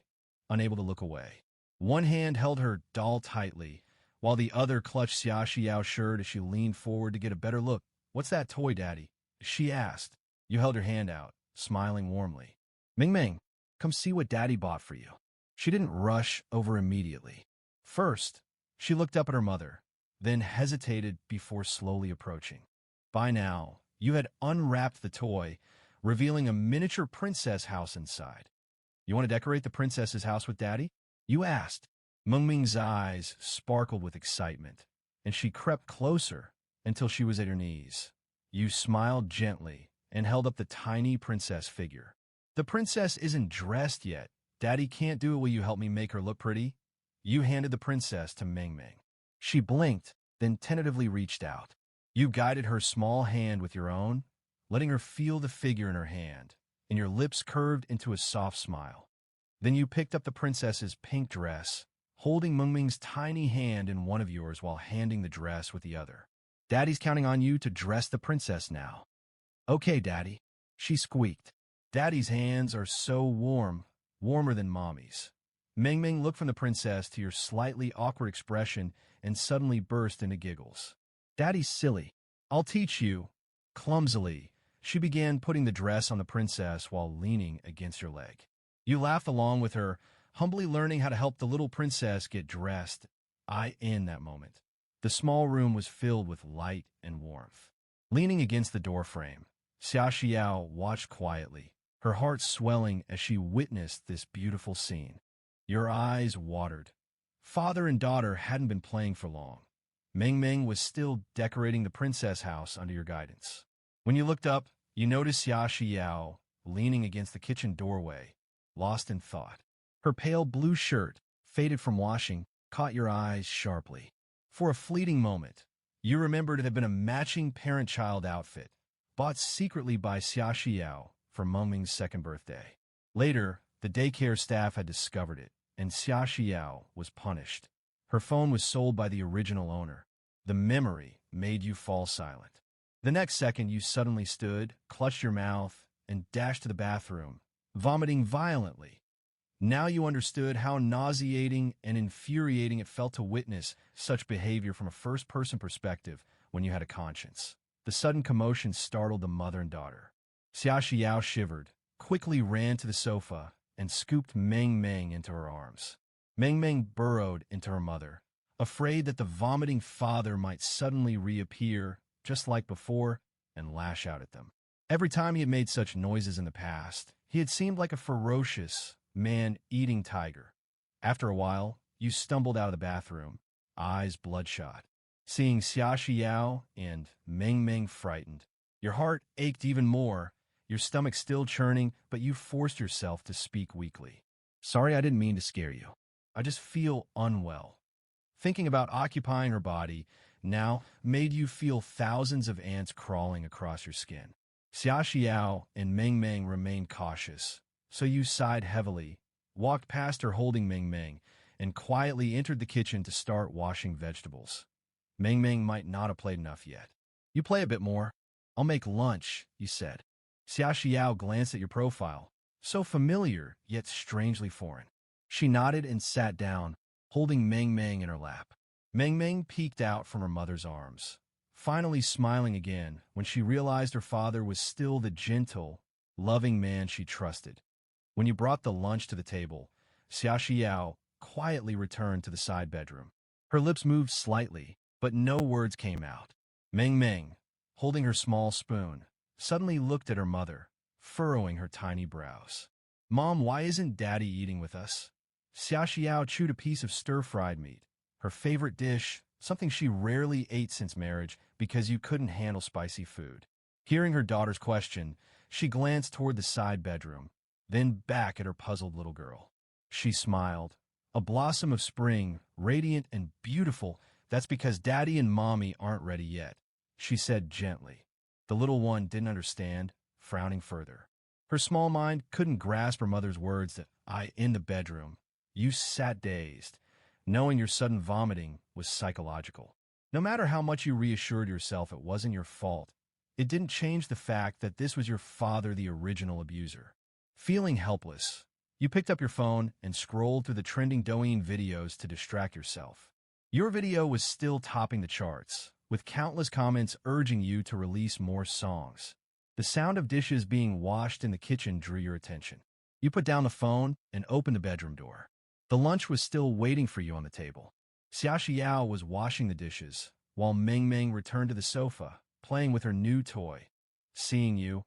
unable to look away. One hand held her doll tightly, while the other clutched Xiaoxiao's shirt as she leaned forward to get a better look. "What's that toy, Daddy?" she asked. You held her hand out, smiling warmly. "Ming Ming, come see what Daddy bought for you." She didn't rush over immediately. First, she looked up at her mother, then hesitated before slowly approaching. By now, you had unwrapped the toy, revealing a miniature princess house inside. "You want to decorate the princess's house with Daddy?" you asked. Ming Ming's eyes sparkled with excitement, and she crept closer until she was at her knees. You smiled gently and held up the tiny princess figure. "The princess isn't dressed yet. Daddy can't do it. Will you help me make her look pretty?" You handed the princess to Ming Ming. She blinked, then tentatively reached out. You guided her small hand with your own, letting her feel the figure in her hand, and your lips curved into a soft smile. Then you picked up the princess's pink dress, holding Ming Ming's tiny hand in one of yours while handing the dress with the other. "Daddy's counting on you to dress the princess now." "Okay, Daddy," she squeaked. Daddy's hands are so warm, warmer than Mommy's. Ming Ming looked from the princess to your slightly awkward expression and suddenly burst into giggles. "Daddy's silly. I'll teach you." Clumsily, she began putting the dress on the princess while leaning against your leg. You laughed along with her, humbly learning how to help the little princess get dressed. In that moment, the small room was filled with light and warmth. Leaning against the doorframe, Xiaoxiao watched quietly, her heart swelling as she witnessed this beautiful scene. Your eyes watered. Father and daughter hadn't been playing for long. Ming Ming was still decorating the princess house under your guidance. When you looked up, you noticed Xiaoxiao leaning against the kitchen doorway, lost in thought. Her pale blue shirt, faded from washing, caught your eyes sharply. For a fleeting moment, you remembered it had been a matching parent-child outfit, bought secretly by Xia Xiao for Mengming's second birthday. Later, the daycare staff had discovered it, and Xia Xiao was punished. Her phone was sold by the original owner. The memory made you fall silent. The next second, you suddenly stood, clutched your mouth, and dashed to the bathroom, vomiting violently. Now you understood how nauseating and infuriating it felt to witness such behavior from a first-person perspective when you had a conscience. The sudden commotion startled the mother and daughter. Xia Xiao shivered, quickly ran to the sofa, and scooped Meng Meng into her arms. Meng Meng burrowed into her mother, afraid that the vomiting father might suddenly reappear, just like before, and lash out at them. Every time he had made such noises in the past, he had seemed like a ferocious, man-eating tiger. After a while, you stumbled out of the bathroom, eyes bloodshot. Seeing Xia Xiao and Meng Meng frightened, your heart ached even more, your stomach still churning, but you forced yourself to speak weakly. Sorry, I didn't mean to scare you. I just feel unwell. Thinking about occupying her body now made you feel thousands of ants crawling across your skin. Xia Xiao and Meng Meng remained cautious, so you sighed heavily, walked past her holding Meng Meng, and quietly entered the kitchen to start washing vegetables. Meng Meng might not have played enough yet. You play a bit more. I'll make lunch, you said. Xia Xiao glanced at your profile, so familiar yet strangely foreign. She nodded and sat down, holding Meng Meng in her lap. Meng Meng peeked out from her mother's arms, finally smiling again when she realized her father was still the gentle, loving man she trusted. When you brought the lunch to the table, Xia Xiao quietly returned to the side bedroom. Her lips moved slightly, but no words came out. Meng Meng, holding her small spoon, suddenly looked at her mother, furrowing her tiny brows. Mom, why isn't Daddy eating with us? Xia Xiao chewed a piece of stir-fried meat, her favorite dish, something she rarely ate since marriage because you couldn't handle spicy food. Hearing her daughter's question, she glanced toward the side bedroom, then back at her puzzled little girl. She smiled. A blossom of spring, radiant and beautiful. That's because Daddy and Mommy aren't ready yet, she said gently. The little one didn't understand, frowning further. Her small mind couldn't grasp her mother's words that in the bedroom. You sat dazed, knowing your sudden vomiting was psychological. No matter how much you reassured yourself it wasn't your fault, it didn't change the fact that this was your father, the original abuser. Feeling helpless, you picked up your phone and scrolled through the trending Douyin videos to distract yourself. Your video was still topping the charts, with countless comments urging you to release more songs. The sound of dishes being washed in the kitchen drew your attention. You put down the phone and opened the bedroom door. The lunch was still waiting for you on the table. Xia Xiao was washing the dishes, while Meng Meng returned to the sofa, playing with her new toy. Seeing you,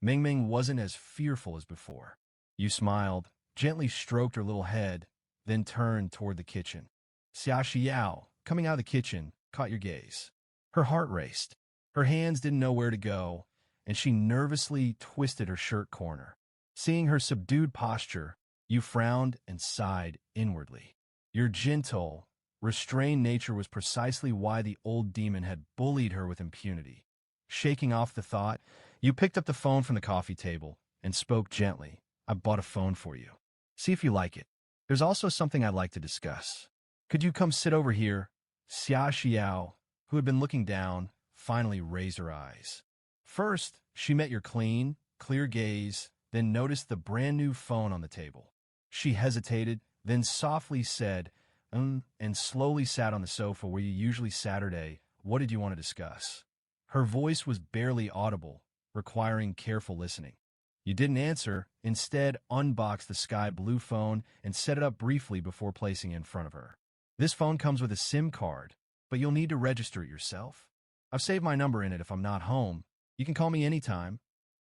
Meng Meng wasn't as fearful as before. You smiled, gently stroked her little head, then turned toward the kitchen. Xia Xiao, coming out of the kitchen, caught your gaze. Her heart raced. Her hands didn't know where to go, and she nervously twisted her shirt corner. Seeing her subdued posture, you frowned and sighed inwardly. Your gentle, restrained nature was precisely why the old demon had bullied her with impunity. Shaking off the thought, you picked up the phone from the coffee table and spoke gently. I bought a phone for you. See if you like it. There's also something I'd like to discuss. Could you come sit over here? Xia Xiao, who had been looking down, finally raised her eyes. First, she met your clean, clear gaze, then noticed the brand new phone on the table. She hesitated, then softly said, and slowly sat on the sofa where you usually Saturday. What did you want to discuss? Her voice was barely audible, requiring careful listening. You didn't answer, instead unboxed the sky blue phone and set it up briefly before placing it in front of her. This phone comes with a SIM card, but you'll need to register it yourself. I've saved my number in it if I'm not home. You can call me anytime.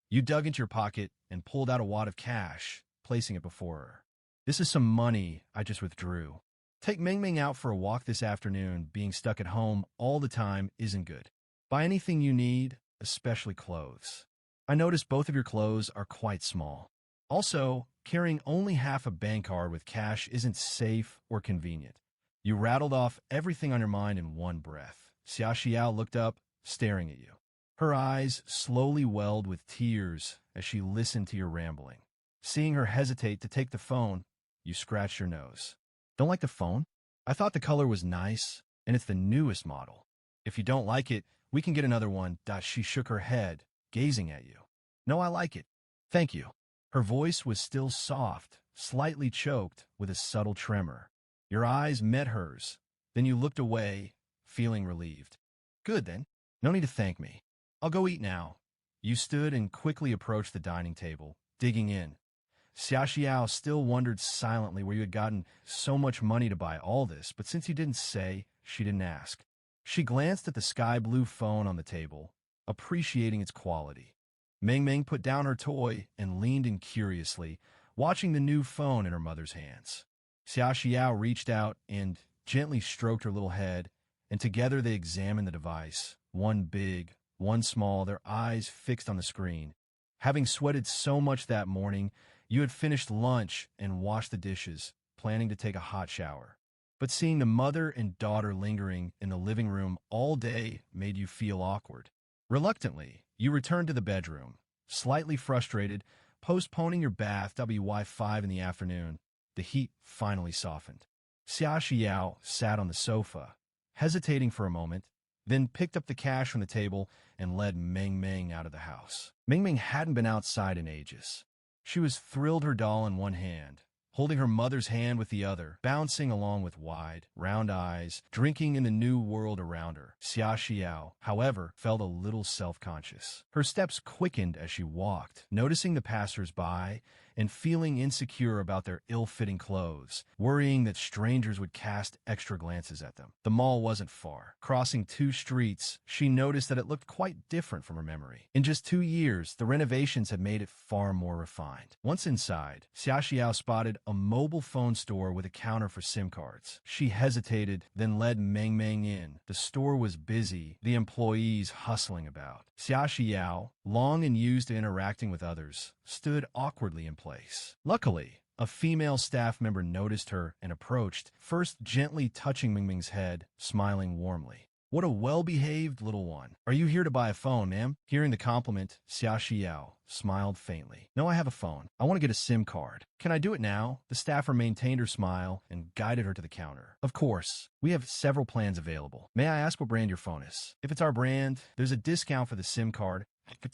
You dug into your pocket and pulled out a wad of cash, placing it before her. This is some money I just withdrew. Take Meng Meng out for a walk this afternoon. Being stuck at home all the time isn't good. Buy anything you need, especially clothes. I noticed both of your clothes are quite small. Also, Carrying only half a bank card with cash isn't safe or convenient. You rattled off everything on your mind in one breath. Xia Xiao looked up, staring at you. Her eyes slowly welled with tears as she listened to your rambling. Seeing her hesitate to take the phone, you scratched your nose. Don't like the phone? I thought the color was nice, and it's the newest model. If you don't like it, we can get another one. She shook her head, gazing at you. No, I like it. Thank you. Her voice was still soft, slightly choked with a subtle tremor. Your eyes met hers. Then you looked away, feeling relieved. Good then. No need to thank me. I'll go eat now. You stood and quickly approached the dining table, digging in. Xia Xiao still wondered silently where you had gotten so much money to buy all this, but since you didn't say, she didn't ask. She glanced at the sky-blue phone on the table, appreciating its quality. Ming Ming put down her toy and leaned in curiously, watching the new phone in her mother's hands. Xia Xiao reached out and gently stroked her little head, and together they examined the device, one big, one small, their eyes fixed on the screen. Having sweated so much that morning, you had finished lunch and washed the dishes, planning to take a hot shower. But seeing the mother and daughter lingering in the living room all day made you feel awkward. Reluctantly, you returned to the bedroom, slightly frustrated, postponing your bath by 5 in the afternoon. The heat finally softened. Xia Xiao sat on the sofa, hesitating for a moment, then picked up the cash from the table and led Ming Ming out of the house. Ming Ming hadn't been outside in ages. She was thrilled, her doll in one hand, holding her mother's hand with the other, bouncing along with wide, round eyes, drinking in the new world around her. Xia Xiao, however, felt a little self-conscious. Her steps quickened as she walked, noticing the passers-by and feeling insecure about their ill-fitting clothes, worrying that strangers would cast extra glances at them. The mall wasn't far. Crossing 2 streets, she noticed that it looked quite different from her memory. In just 2 years, the renovations had made it far more refined. Once inside, Xia Xiao spotted a mobile phone store with a counter for SIM cards. She hesitated, then led Meng Meng in. The store was busy, the employees hustling about. Xia Xiao, long and used to interacting with others, stood awkwardly in place. Luckily, a female staff member noticed her and approached, first gently touching Ming Ming's head, smiling warmly. What a well-behaved little one. Are you here to buy a phone, ma'am? Hearing the compliment, Xia Xiao smiled faintly. No, I have a phone. I want to get a SIM card. Can I do it now? The staffer maintained her smile and guided her to the counter. Of course. We have several plans available. May I ask what brand your phone is? If it's our brand, there's a discount for the SIM card.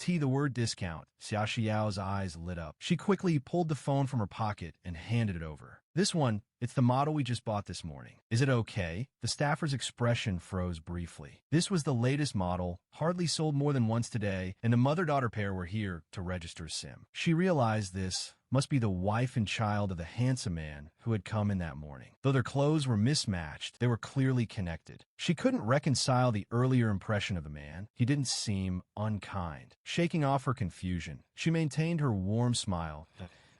The word discount. Xia Xiao's eyes lit up. She quickly pulled the phone from her pocket and handed it over. This one, it's the model we just bought this morning. Is it okay? The staffer's expression froze briefly. This was the latest model, hardly sold more than once today, and the mother-daughter pair were here to register SIM. She realized this must be the wife and child of the handsome man who had come in that morning. Though their clothes were mismatched, they were clearly connected. She couldn't reconcile the earlier impression of the man. He didn't seem unkind. Shaking off her confusion, she maintained her warm smile.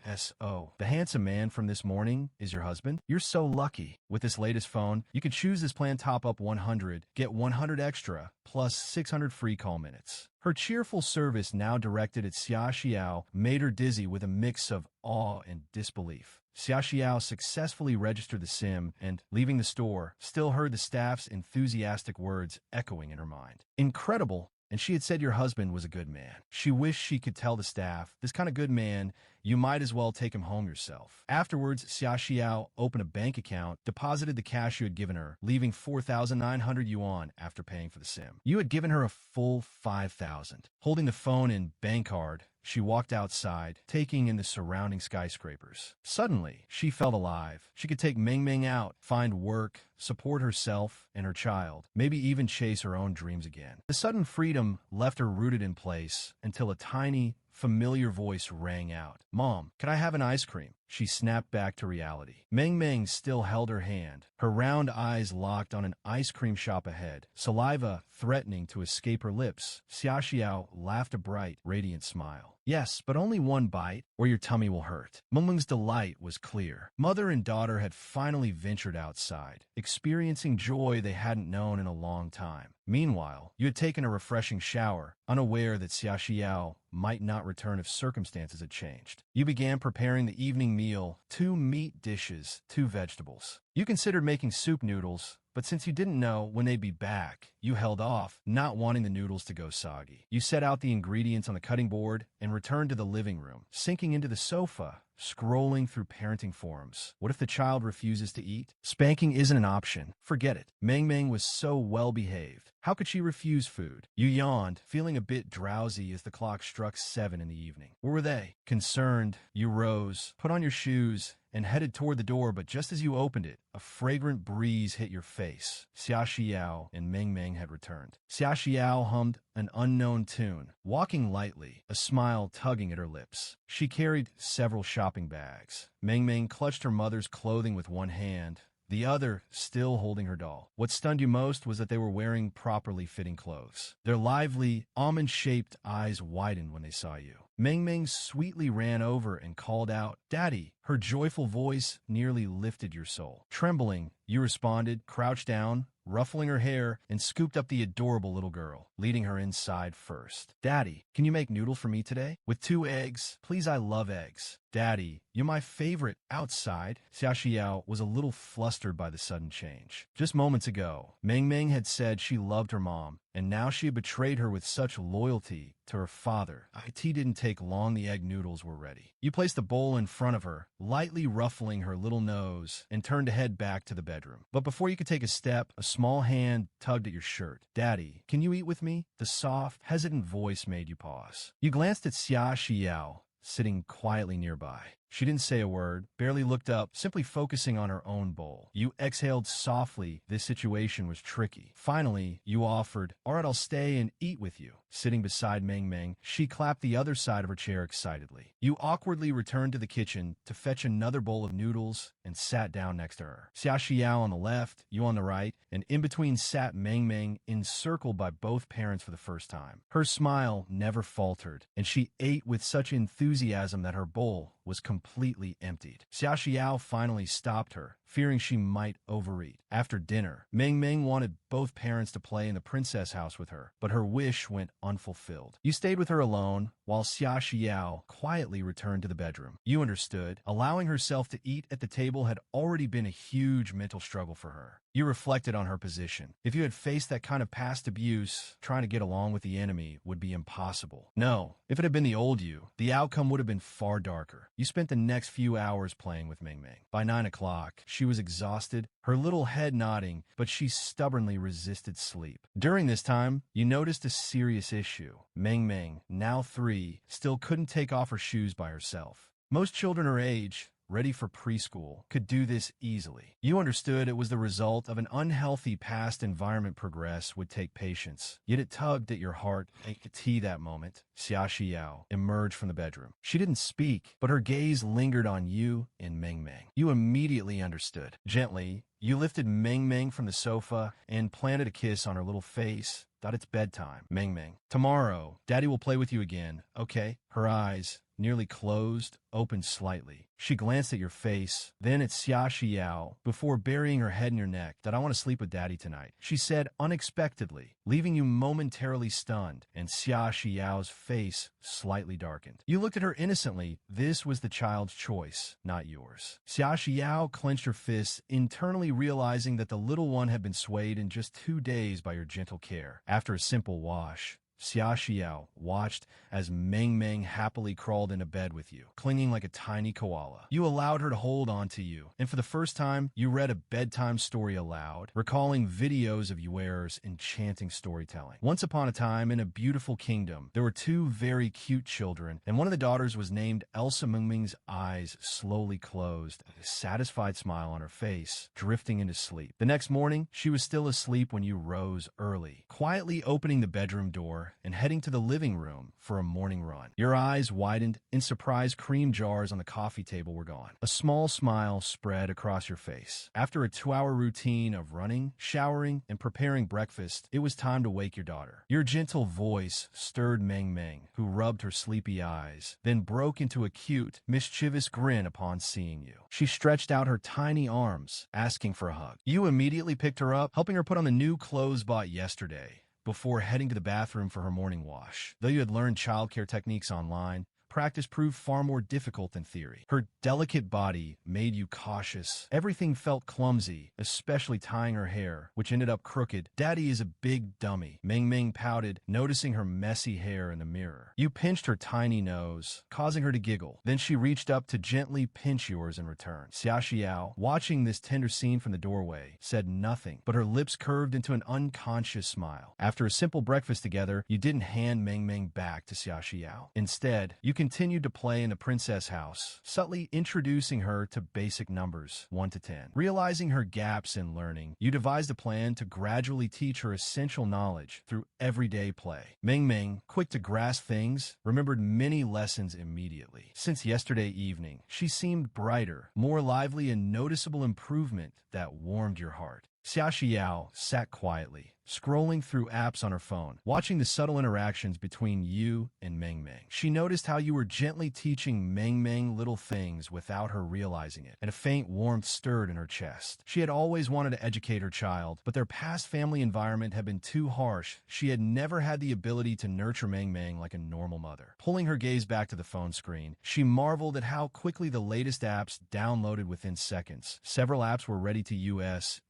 S.O. The handsome man from this morning is your husband? You're so lucky. With this latest phone, you can choose this plan top up 100, get 100 extra, plus 600 free call minutes. Her cheerful service, now directed at Xia Xiao, made her dizzy with a mix of awe and disbelief. Xia Xiao successfully registered the SIM and, leaving the store, still heard the staff's enthusiastic words echoing in her mind. Incredible! And she had said your husband was a good man. She wished she could tell the staff, this kind of good man, you might as well take him home yourself. Afterwards, Xia Xiao opened a bank account, deposited the cash you had given her, leaving 4,900 yuan after paying for the SIM. You had given her a full 5,000. Holding the phone and bank card, she walked outside, taking in the surrounding skyscrapers. Suddenly, she felt alive. She could take Ming Ming out, find work, support herself and her child, maybe even chase her own dreams again. The sudden freedom left her rooted in place until a tiny, familiar voice rang out. Mom, can I have an ice cream? she snapped back to reality. Meng Meng still held her hand, her round eyes locked on an ice cream shop ahead, saliva threatening to escape her lips. Xia Xiao laughed a bright, radiant smile. Yes, but only one bite, or your tummy will hurt. Meng Meng's delight was clear. Mother and daughter had finally ventured outside, experiencing joy they hadn't known in a long time. Meanwhile, you had taken a refreshing shower, unaware that Xia Xiao might not return if circumstances had changed. You began preparing the evening meal, 2 meat dishes, 2 vegetables. You considered making soup noodles, but since you didn't know when they'd be back, you held off, not wanting the noodles to go soggy. You set out the ingredients on the cutting board and returned to the living room, sinking into the sofa, scrolling through parenting forums. What if the child refuses to eat? Spanking isn't an option. Forget it. Meng Meng was so well behaved. How could she refuse food? You yawned, feeling a bit drowsy as the clock struck 7 in the evening. Where were they? Concerned, you rose, put on your shoes, and headed toward the door, but just as you opened it, a fragrant breeze hit your face. Xia Xiao and Meng Meng had returned. Xia Xiao hummed an unknown tune, walking lightly, a smile tugging at her lips. She carried several shopping bags. Meng Meng clutched her mother's clothing with one hand, the other still holding her doll. What stunned you most was that they were wearing properly fitting clothes. Their lively, almond-shaped eyes widened when they saw you. Meng Meng sweetly ran over and called out, "Daddy!" Her joyful voice nearly lifted your soul. Trembling, you responded, crouched down, ruffling her hair, and scooped up the adorable little girl, leading her inside first. "Daddy, can you make noodles for me today? With 2 eggs. Please, I love eggs." "Daddy, you're my favorite outside." Xia Xiao was a little flustered by the sudden change. Just moments ago, Meng Meng had said she loved her mom, and now she had betrayed her with such loyalty to her father. It didn't take long, the egg noodles were ready. You placed the bowl in front of her, lightly ruffling her little nose, and turned to head back to the bedroom. But before you could take a step, a small hand tugged at your shirt. "Daddy, can you eat with me?" The soft, hesitant voice made you pause. You glanced at Xia Xiao, sitting quietly nearby. She didn't say a word, barely looked up, simply focusing on her own bowl. You exhaled softly. This situation was tricky. Finally, you offered, "All right, I'll stay and eat with you." Sitting beside Meng Meng, she clapped the other side of her chair excitedly. You awkwardly returned to the kitchen to fetch another bowl of noodles and sat down next to her. Xia Xiao on the left, you on the right, and in between sat Meng Meng, encircled by both parents for the first time. Her smile never faltered, and she ate with such enthusiasm that her bowl was completely emptied. Xia Xiao finally stopped her, fearing she might overeat. After dinner, Meng Meng wanted both parents to play in the princess house with her, but her wish went unfulfilled. You stayed with her alone, while Xia Xiao quietly returned to the bedroom. You understood. Allowing herself to eat at the table had already been a huge mental struggle for her. You reflected on her position. If you had faced that kind of past abuse, trying to get along with the enemy would be impossible. No, if it had been the old you, the outcome would have been far darker. You spent the next few hours playing with Meng Meng. By 9 o'clock, she was exhausted, her little head nodding, but she stubbornly resisted sleep. During this time, you noticed a serious issue. Meng Meng, now 3, still couldn't take off her shoes by herself. Most children her age, ready for preschool, could do this easily. You understood it was the result of an unhealthy past environment. Progress would take patience, yet it tugged at your heart. At tea that moment, Xia Xiao emerged from the bedroom. She didn't speak, but her gaze lingered on you and Meng Meng. You immediately understood. Gently, you lifted Meng Meng from the sofa and planted a kiss on her little face. It's bedtime. Meng Meng, tomorrow, Daddy will play with you again, okay? Her eyes, nearly closed, opened slightly. She glanced at your face, then at Xia Xiao, before burying her head in your neck. "I want to sleep with Daddy tonight," she said unexpectedly, leaving you momentarily stunned, and Xia Xiao's face slightly darkened. You looked at her innocently. This was the child's choice, not yours. Xia Xiao clenched her fists, internally realizing that the little one had been swayed in just 2 days by your gentle care. After a simple wash, Xia Xiao watched as Meng Meng happily crawled into bed with you, clinging like a tiny koala. You allowed her to hold on to you, and for the first time, you read a bedtime story aloud, recalling videos of Yuer's enchanting storytelling. Once upon a time, in a beautiful kingdom, there were 2 very cute children, and one of the daughters was named Elsa. Meng Meng's eyes slowly closed, a satisfied smile on her face, drifting into sleep. The next morning, she was still asleep when you rose early, quietly opening the bedroom door car and heading to the living room for a morning run. Your eyes widened, and surprise cream jars on the coffee table were gone. A small smile spread across your face. After a 2-hour routine of running, showering, and preparing breakfast, it was time to wake your daughter. Your gentle voice stirred Meng Meng, who rubbed her sleepy eyes, then broke into a cute, mischievous grin upon seeing you. She stretched out her tiny arms, asking for a hug. You immediately picked her up, helping her put on the new clothes bought yesterday, before heading to the bathroom for her morning wash. Though you had learned childcare techniques online, practice proved far more difficult than theory. Her delicate body made you cautious. Everything felt clumsy, especially tying her hair, which ended up crooked. Daddy is a big dummy. Meng Meng pouted, noticing her messy hair in the mirror. You pinched her tiny nose, causing her to giggle. Then she reached up to gently pinch yours in return. Xia Xiao, watching this tender scene from the doorway, said nothing, but her lips curved into an unconscious smile. After a simple breakfast together, you didn't hand Meng Meng back to Xia Xiao. Instead, you continued to play in the princess house, subtly introducing her to basic numbers 1 to 10. Realizing her gaps in learning, you devised a plan to gradually teach her essential knowledge through everyday play. Meng Meng, quick to grasp things, remembered many lessons immediately. Since yesterday evening, she seemed brighter, more lively, and noticeable improvement that warmed your heart. Xia Xiao sat quietly, scrolling through apps on her phone, watching the subtle interactions between you and Meng Meng. She noticed how you were gently teaching Meng Meng little things without her realizing it, and a faint warmth stirred in her chest. She had always wanted to educate her child, but their past family environment had been too harsh. She had never had the ability to nurture Meng Meng like a normal mother. Pulling her gaze back to the phone screen, she marveled at how quickly the latest apps downloaded within seconds. Several apps were ready to use.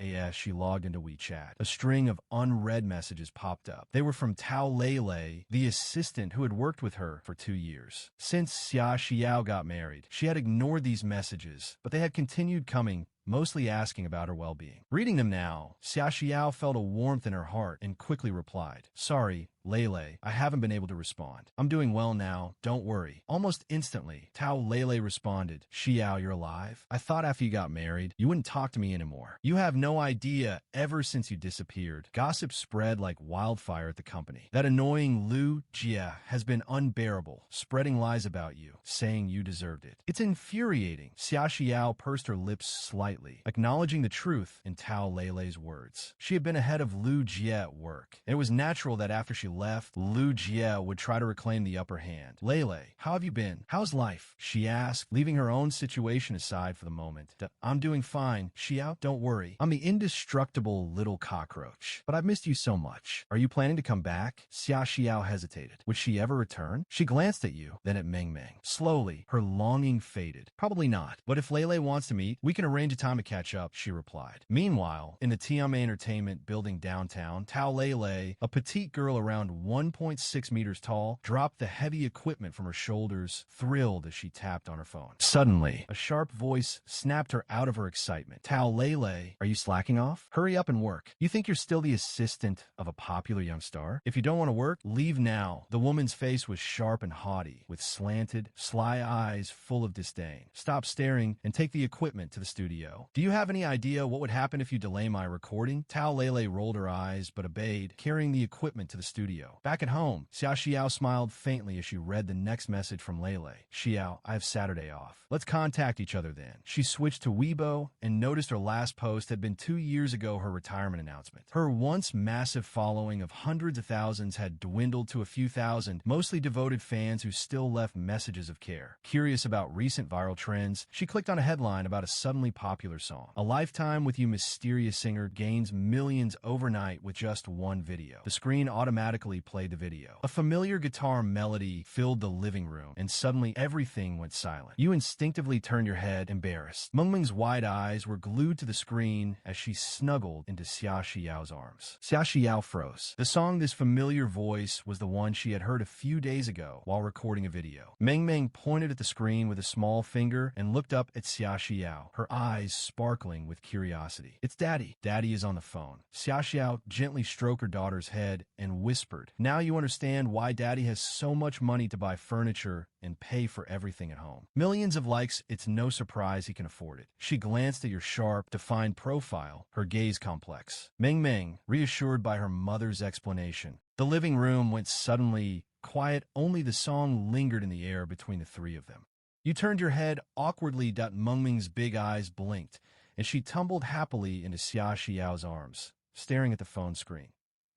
As she logged into WeChat, a string of unread messages popped up. They were from Tao Lei, the assistant who had worked with her for 2 years. Since Xia Xiao got married, she had ignored these messages, but they had continued coming, mostly asking about her well-being. Reading them now, Xia Xiao felt a warmth in her heart and quickly replied, "Sorry, Lele, I haven't been able to respond. I'm doing well now, don't worry." Almost instantly, Tao Lele responded, "Xiao, you're alive? I thought after you got married, you wouldn't talk to me anymore. You have no idea, ever since you disappeared, gossip spread like wildfire at the company. That annoying Lu Jia has been unbearable, spreading lies about you, saying you deserved it. It's infuriating." Xia Xiao pursed her lips slightly, acknowledging the truth in Tao Lele's words. She had been ahead of Lu Jia at work, and it was natural that after she left, Lu Jia would try to reclaim the upper hand. "Lele, how have you been? How's life?" she asked, leaving her own situation aside for the moment. "I'm doing fine, Xiao, don't worry. I'm the indestructible little cockroach. But I've missed you so much. Are you planning to come back?" Xia Xiao hesitated. Would she ever return? She glanced at you, then at Meng Meng. Slowly, her longing faded. "Probably not, but if Lele wants to meet, we can arrange a time to catch up," she replied. Meanwhile, in the Tiame Entertainment building downtown, Tao Lele, a petite girl around 1.6 meters tall, dropped the heavy equipment from her shoulders, thrilled as she tapped on her phone. Suddenly, a sharp voice snapped her out of her excitement. "Tao Lele, are you slacking off? Hurry up and work. You think you're still the assistant of a popular young star? If you don't want to work, leave now." The woman's face was sharp and haughty, with slanted, sly eyes full of disdain. "Stop staring and take the equipment to the studio. Do you have any idea what would happen if you delay my recording?" Tao Lele rolled her eyes but obeyed, carrying the equipment to the studio. Back at home, Xia Xiao smiled faintly as she read the next message from Lele. "Xiao, I have Saturday off. Let's contact each other then." She switched to Weibo and noticed her last post had been 2 years ago, her retirement announcement. Her once massive following of hundreds of thousands had dwindled to a few thousand, mostly devoted fans who still left messages of care. Curious about recent viral trends, she clicked on a headline about a suddenly popular song. "A Lifetime with You Mysterious Singer gains millions overnight with just one video." The screen automatically played the video. A familiar guitar melody filled the living room, and suddenly everything went silent. You instinctively turned your head, embarrassed. Meng Meng's wide eyes were glued to the screen as she snuggled into Xia Xiao's arms. Xia Xiao froze. The song, this familiar voice, was the one she had heard a few days ago while recording a video. Meng Meng pointed at the screen with a small finger and looked up at Xia Xiao, her eyes sparkling with curiosity. "It's Daddy. Daddy is on the phone." Xia Xiao gently stroked her daughter's head and whispered whispered, "Now you understand why Daddy has so much money to buy furniture and pay for everything at home. Millions of likes, it's no surprise he can afford it." She glanced at your sharp, defined profile, her gaze complex. Meng Meng, reassured by her mother's explanation. The living room went suddenly quiet, only the song lingered in the air between the three of them. You turned your head awkwardly. Meng Meng's big eyes blinked, and she tumbled happily into Xia Xiao's arms, staring at the phone screen.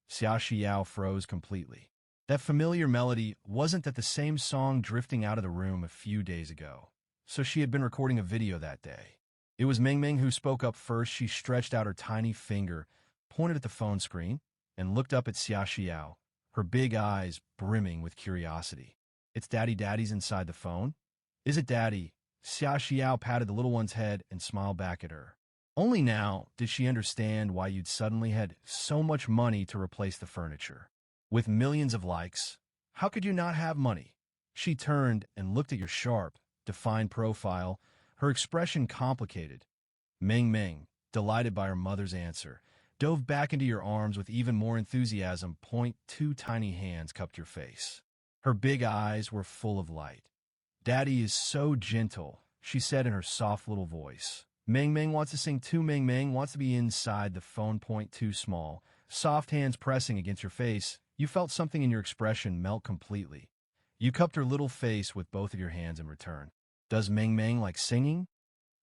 Xia Xiao froze completely. That familiar melody wasn't that the same song drifting out of the room a few days ago, so she had been recording a video that day. It was Meng Meng who spoke up first. She stretched out her tiny finger, pointed at the phone screen, and looked up at Xia Xiao, her big eyes brimming with curiosity. "It's Daddy's inside the phone? Is it Daddy?" Xia Xiao patted the little one's head and smiled back at her. Only now did she understand why you'd suddenly had so much money to replace the furniture. With millions of likes, how could you not have money? She turned and looked at your sharp, defined profile, her expression complicated. Meng Meng, delighted by her mother's answer, dove back into your arms with even more enthusiasm. Two tiny hands cupped your face. Her big eyes were full of light. "Daddy is so gentle," she said in her soft little voice. Meng Meng wants to sing too. Meng Meng wants to be inside the phone. Too small, soft hands pressing against your face. You felt something in your expression melt completely. You cupped her little face with both of your hands in return. "Does Meng Meng like singing?"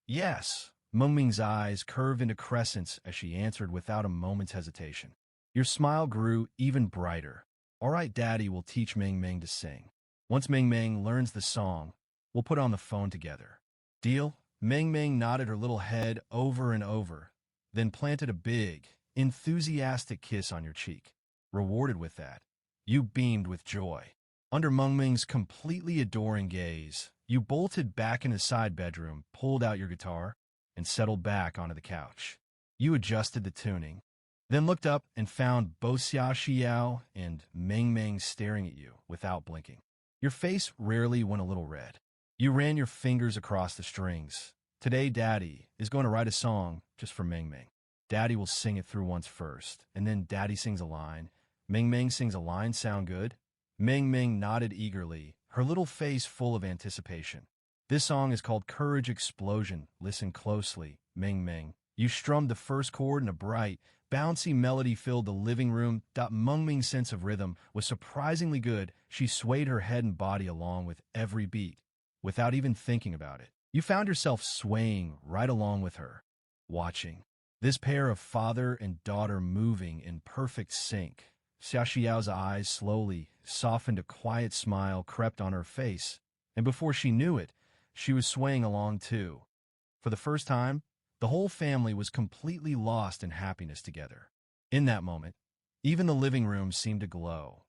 "Yes." Meng Meng's eyes curved into crescents as she answered without a moment's hesitation. Your smile grew even brighter. "All right, Daddy will teach Meng Meng to sing. Once Meng Meng learns the song, we'll put on the phone together. Deal?" Meng Meng nodded her little head over and over, then planted a big, enthusiastic kiss on your cheek. Rewarded with that, you beamed with joy. Under Meng Meng's completely adoring gaze, you bolted back in the side bedroom, pulled out your guitar, and settled back onto the couch. You adjusted the tuning, then looked up and found both Xia Xiao and Meng Meng staring at you without blinking. Your face rarely went a little red. You ran your fingers across the strings. "Today, Daddy is going to write a song just for Meng Meng. Daddy will sing it through once first, and then Daddy sings a line. Meng Meng sings a line. Sound good?" Meng Meng nodded eagerly, her little face full of anticipation. "This song is called Courage Explosion. Listen closely, Meng Meng." You strummed the first chord, and a bright, bouncy melody filled the living room. Meng Meng's sense of rhythm was surprisingly good. She swayed her head and body along with every beat, without even thinking about it. You found yourself swaying right along with her, watching. This pair of father and daughter moving in perfect sync. Xia Xiao's eyes slowly softened, a quiet smile crept on her face, and before she knew it, she was swaying along too. For the first time, the whole family was completely lost in happiness together. In that moment, even the living room seemed to glow.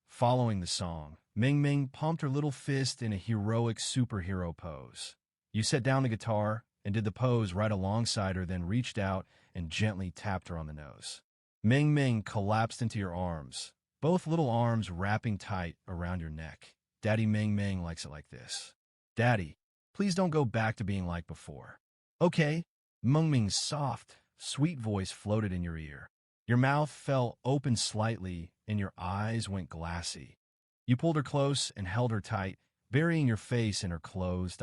Following the song, Meng Meng pumped her little fist in a heroic superhero pose. You set down the guitar and did the pose right alongside her, then reached out and gently tapped her on the nose. Meng Meng collapsed into your arms, both little arms wrapping tight around your neck. "Daddy, Meng Meng likes it like this. Daddy, please don't go back to being like before." "Okay." Meng Meng's soft, sweet voice floated in your ear. Your mouth fell open slightly and your eyes went glassy. You pulled her close and held her tight, burying your face in her closed.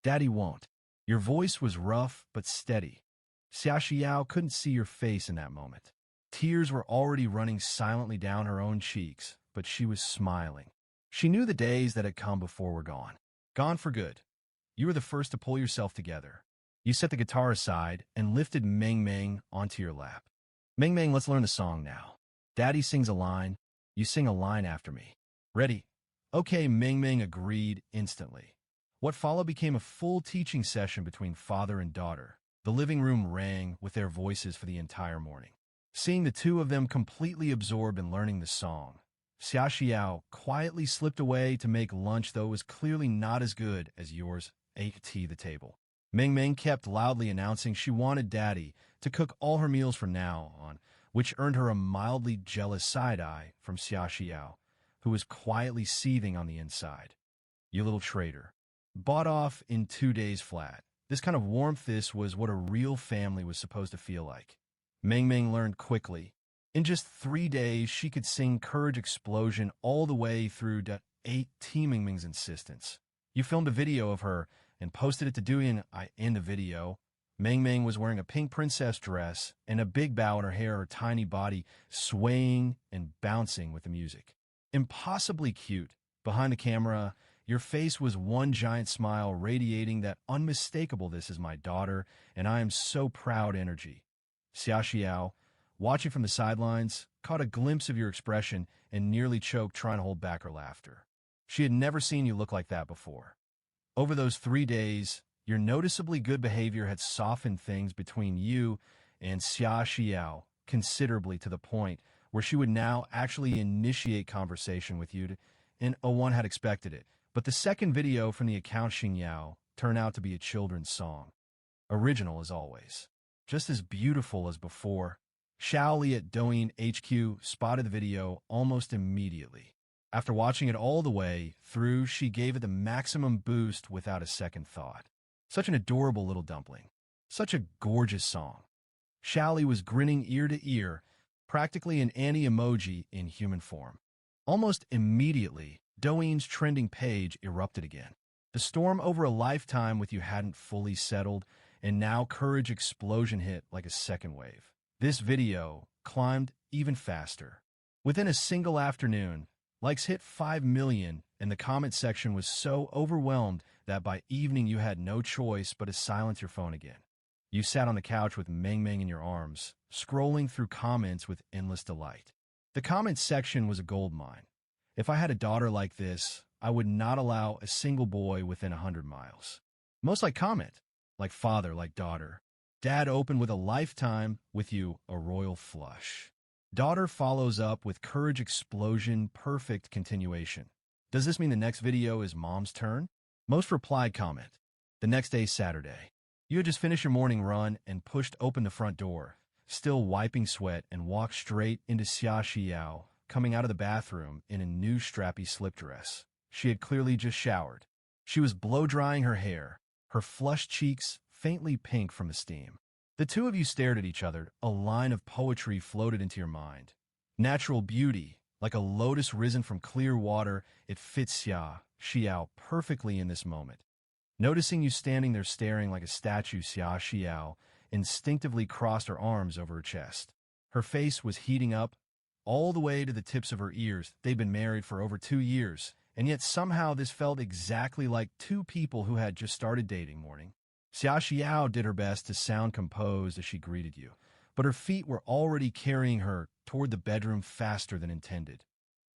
"Daddy won't." Your voice was rough but steady. Xia Xiao couldn't see your face in that moment. Tears were already running silently down her own cheeks, but she was smiling. She knew the days that had come before were gone. Gone for good. You were the first to pull yourself together. You set the guitar aside and lifted Meng Meng onto your lap. "Meng Meng, let's learn the song now. Daddy sings a line. You sing a line after me. Ready?" "Okay." Meng Meng agreed instantly. What followed became a full teaching session between father and daughter. The living room rang with their voices for the entire morning. Seeing the two of them completely absorbed in learning the song, Xia Xiao quietly slipped away to make lunch, though it was clearly not as good as yours. At the table, Meng Meng kept loudly announcing she wanted Daddy to cook all her meals from now on, which earned her a mildly jealous side-eye from Xia Xiao, who was quietly seething on the inside. "You little traitor. Bought off in 2 days flat." This kind of warmth, this was what a real family was supposed to feel like. Meng Meng learned quickly. In just 3 days, she could sing Courage Explosion all the way through to 8 Ming's insistence. You filmed a video of her and posted it to Douyin. In the video, Ming was wearing a pink princess dress and a big bow in her hair, her tiny body swaying and bouncing with the music. Impossibly cute. Behind the camera, your face was one giant smile radiating that unmistakable "this is my daughter, and I am so proud" energy. Xia Xiao, watching from the sidelines, caught a glimpse of your expression and nearly choked trying to hold back her laughter. She had never seen you look like that before. Over those 3 days, your noticeably good behavior had softened things between you and Xia Xiao considerably, to the point where she would now actually initiate conversation with you, and Owen had expected it. But the second video from the account Xingyao turned out to be a children's song. Original as always. Just as beautiful as before. Shaoli at Douyin HQ spotted the video almost immediately. After watching it all the way through, she gave it the maximum boost without a second thought. Such an adorable little dumpling. Such a gorgeous song. Shaoli was grinning ear to ear, practically an Annie emoji in human form. Almost immediately, Douyin's trending page erupted again. The storm over a lifetime with you hadn't fully settled, and now Courage Explosion hit like a second wave. This video climbed even faster. Within a single afternoon, likes hit 5 million, and the comment section was so overwhelmed that by evening you had no choice but to silence your phone again. You sat on the couch with Ming in your arms, scrolling through comments with endless delight. The comments section was a goldmine. If I had a daughter like this, I would not allow a single boy within 100 miles. Most like comment, like father, like daughter. Dad opened with a lifetime, with you a royal flush. Daughter follows up with Courage Explosion, perfect continuation. Does this mean the next video is mom's turn? Most replied comment. The next day, Saturday. You had just finished your morning run and pushed open the front door, still wiping sweat, and walked straight into Xia Xiao, coming out of the bathroom in a new strappy slip dress. She had clearly just showered. She was blow-drying her hair, her flushed cheeks faintly pink from the steam. The two of you stared at each other. A line of poetry floated into your mind. Natural beauty, like a lotus risen from clear water, it fits Xia Xiao perfectly in this moment. Noticing you standing there staring like a statue, Xia Xiao instinctively crossed her arms over her chest. Her face was heating up, all the way to the tips of her ears. They'd been married for over 2 years, and yet somehow this felt exactly like two people who had just started dating morning. Xia Xiao did her best to sound composed as she greeted you, but her feet were already carrying her toward the bedroom faster than intended.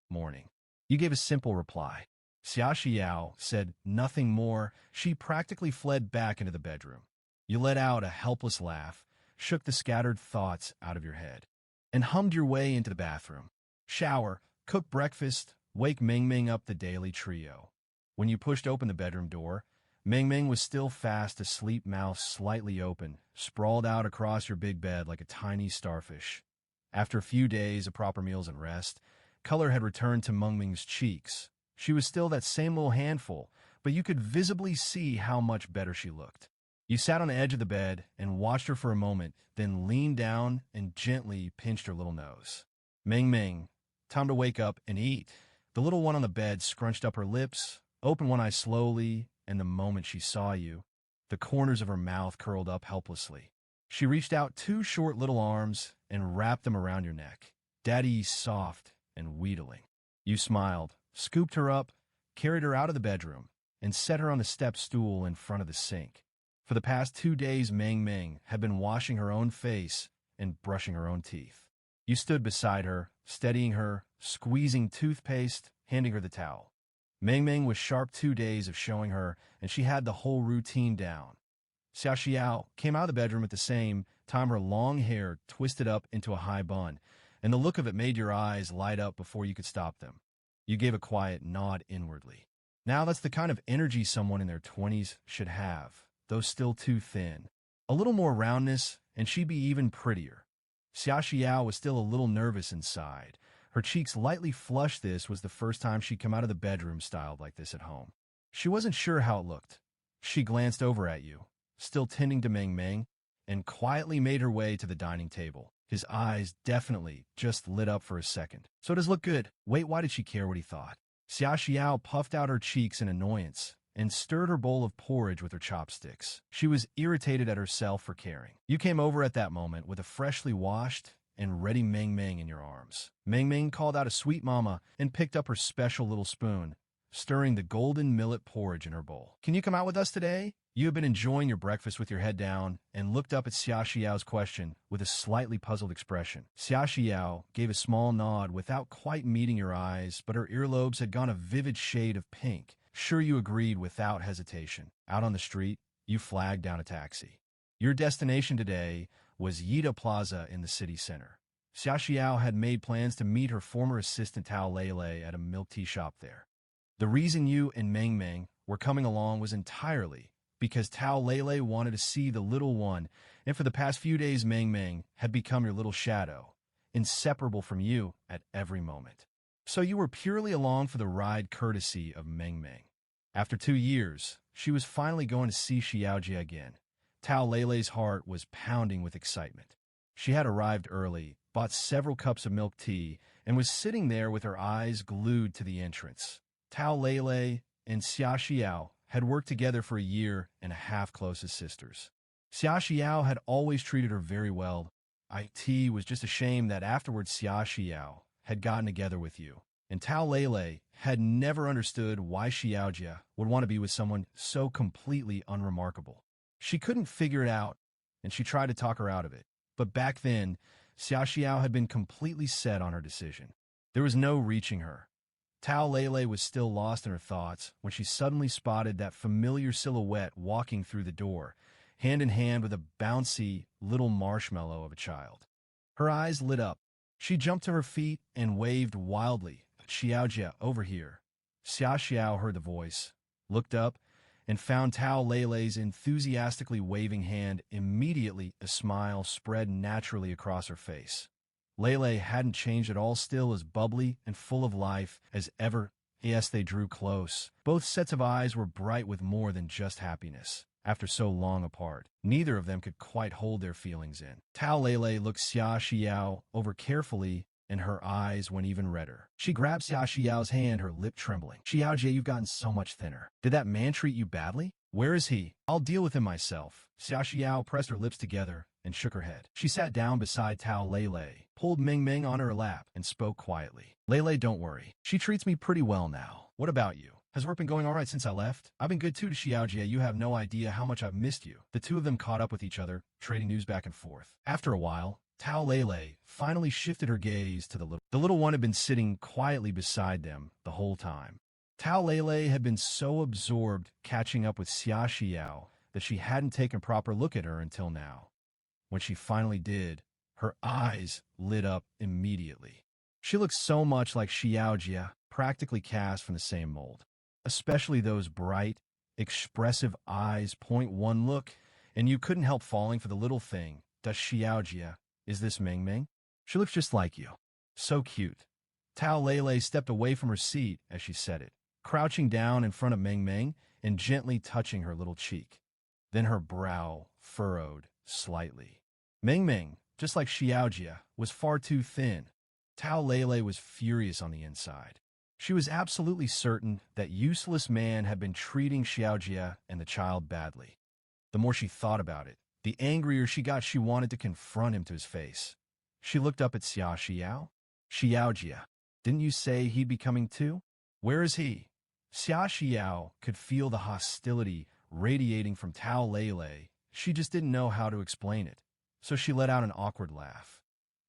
Morning. You gave a simple reply. Xia Xiao said nothing more. She practically fled back into the bedroom. You let out a helpless laugh, shook the scattered thoughts out of your head, and hummed your way into the bathroom. Shower, cook breakfast, wake Ming up, the daily trio. When you pushed open the bedroom door, Ming was still fast asleep, mouth slightly open, sprawled out across your big bed like a tiny starfish. After a few days of proper meals and rest, color had returned to Ming's cheeks. She was still that same little handful, but you could visibly see how much better she looked. You sat on the edge of the bed and watched her for a moment, then leaned down and gently pinched her little nose. Ming, time to wake up and eat. The little one on the bed scrunched up her lips, opened one eye slowly, and the moment she saw you, the corners of her mouth curled up helplessly. She reached out 2 short little arms and wrapped them around your neck. Daddy, soft and wheedling. You smiled, scooped her up, carried her out of the bedroom, and set her on the step stool in front of the sink. For the past 2 days, Ming had been washing her own face and brushing her own teeth. You stood beside her, steadying her, squeezing toothpaste, handing her the towel. Ming was sharp 2 days of showing her, and she had the whole routine down. Xia Xiao came out of the bedroom at the same time, her long hair twisted up into a high bun, and the look of it made your eyes light up before you could stop them. You gave a quiet nod inwardly. Now that's the kind of energy someone in their 20s should have, though still too thin. A little more roundness, and she'd be even prettier. Xia Xiao was still a little nervous inside. Her cheeks lightly flushed. This was the first time she'd come out of the bedroom styled like this at home. She wasn't sure how it looked. She glanced over at you, still tending to Ming, and quietly made her way to the dining table. His eyes definitely just lit up for a second. So it does look good. Wait, why did she care what he thought? Xia Xiao puffed out her cheeks in annoyance and stirred her bowl of porridge with her chopsticks. She was irritated at herself for caring. You came over at that moment with a freshly washed and ready Meng Meng in your arms. Meng Meng called out a sweet mama and picked up her special little spoon, stirring the golden millet porridge in her bowl. Can you come out with us today? You have been enjoying your breakfast with your head down and looked up at Xia Xiao's question with a slightly puzzled expression. Xia Xiao gave a small nod without quite meeting your eyes, but her earlobes had gone a vivid shade of pink. Sure, you agreed without hesitation. Out on the street, you flagged down a taxi. Your destination today was Yida Plaza in the city center. Xia Xiao had made plans to meet her former assistant Tao Lele at a milk tea shop there. The reason you and Meng Meng were coming along was entirely because Tao Lele wanted to see the little one, and for the past few days Meng Meng had become your little shadow, inseparable from you at every moment. So you were purely along for the ride courtesy of Meng Meng. After 2 years, she was finally going to see Xiaojie again. Tao Lele's heart was pounding with excitement. She had arrived early, bought several cups of milk tea, and was sitting there with her eyes glued to the entrance. Tao Lele and Xia Xiao had worked together for 1.5 years close as sisters. Xia Xiao had always treated her very well. It was just a shame that afterwards Xia Xiao had gotten together with you, and Tao Lele had never understood why Xiaojia would want to be with someone so completely unremarkable. She couldn't figure it out, and she tried to talk her out of it. But back then, Xia Xiao had been completely set on her decision. There was no reaching her. Tao Lele was still lost in her thoughts when she suddenly spotted that familiar silhouette walking through the door, hand in hand with a bouncy little marshmallow of a child. Her eyes lit up. She jumped to her feet and waved wildly. Xiaojia, over here. Xia Xiao heard the voice, looked up, and found Tao Lele's enthusiastically waving hand. Immediately, a smile spread naturally across her face. Lele hadn't changed at all, still as bubbly and full of life as ever. Yes, they drew close. Both sets of eyes were bright with more than just happiness. After so long apart, neither of them could quite hold their feelings in. Tao Lele looked Xia Xiao over carefully, and her eyes went even redder. She grabbed Xia Xiao's hand, her lip trembling. Xiaojie, you've gotten so much thinner. Did that man treat you badly? Where is he? I'll deal with him myself. Xia Xiao pressed her lips together and shook her head. She sat down beside Tao Lele, pulled Meng Meng on her lap, and spoke quietly. Lele, don't worry. She treats me pretty well now. What about you? Has work been going all right since I left? I've been good too to Xiaojie. You have no idea how much I've missed you. The two of them caught up with each other, trading news back and forth. After a while, Tao Lele finally shifted her gaze to the little. The little one had been sitting quietly beside them the whole time. Tao Lele had been so absorbed catching up with Xia Xiao that she hadn't taken a proper look at her until now. When she finally did, her eyes lit up immediately. She looked so much like Xiaojia, practically cast from the same mold. Especially those bright, expressive eyes. One look, and you couldn't help falling for the little thing. Does Xiaojia, is this Meng Meng? She looks just like you. So cute. Tao Lele stepped away from her seat as she said it, crouching down in front of Meng Meng and gently touching her little cheek. Then her brow furrowed slightly. Meng Meng, just like Xiaojia, was far too thin. Tao Lele was furious on the inside. She was absolutely certain that useless man had been treating Xiaojia and the child badly. The more she thought about it, the angrier she got. She wanted to confront him to his face. She looked up at Xia Xiao. Xiaojia, didn't you say he'd be coming too? Where is he? Xia Xiao could feel the hostility radiating from Tao Lele. She just didn't know how to explain it, so she let out an awkward laugh.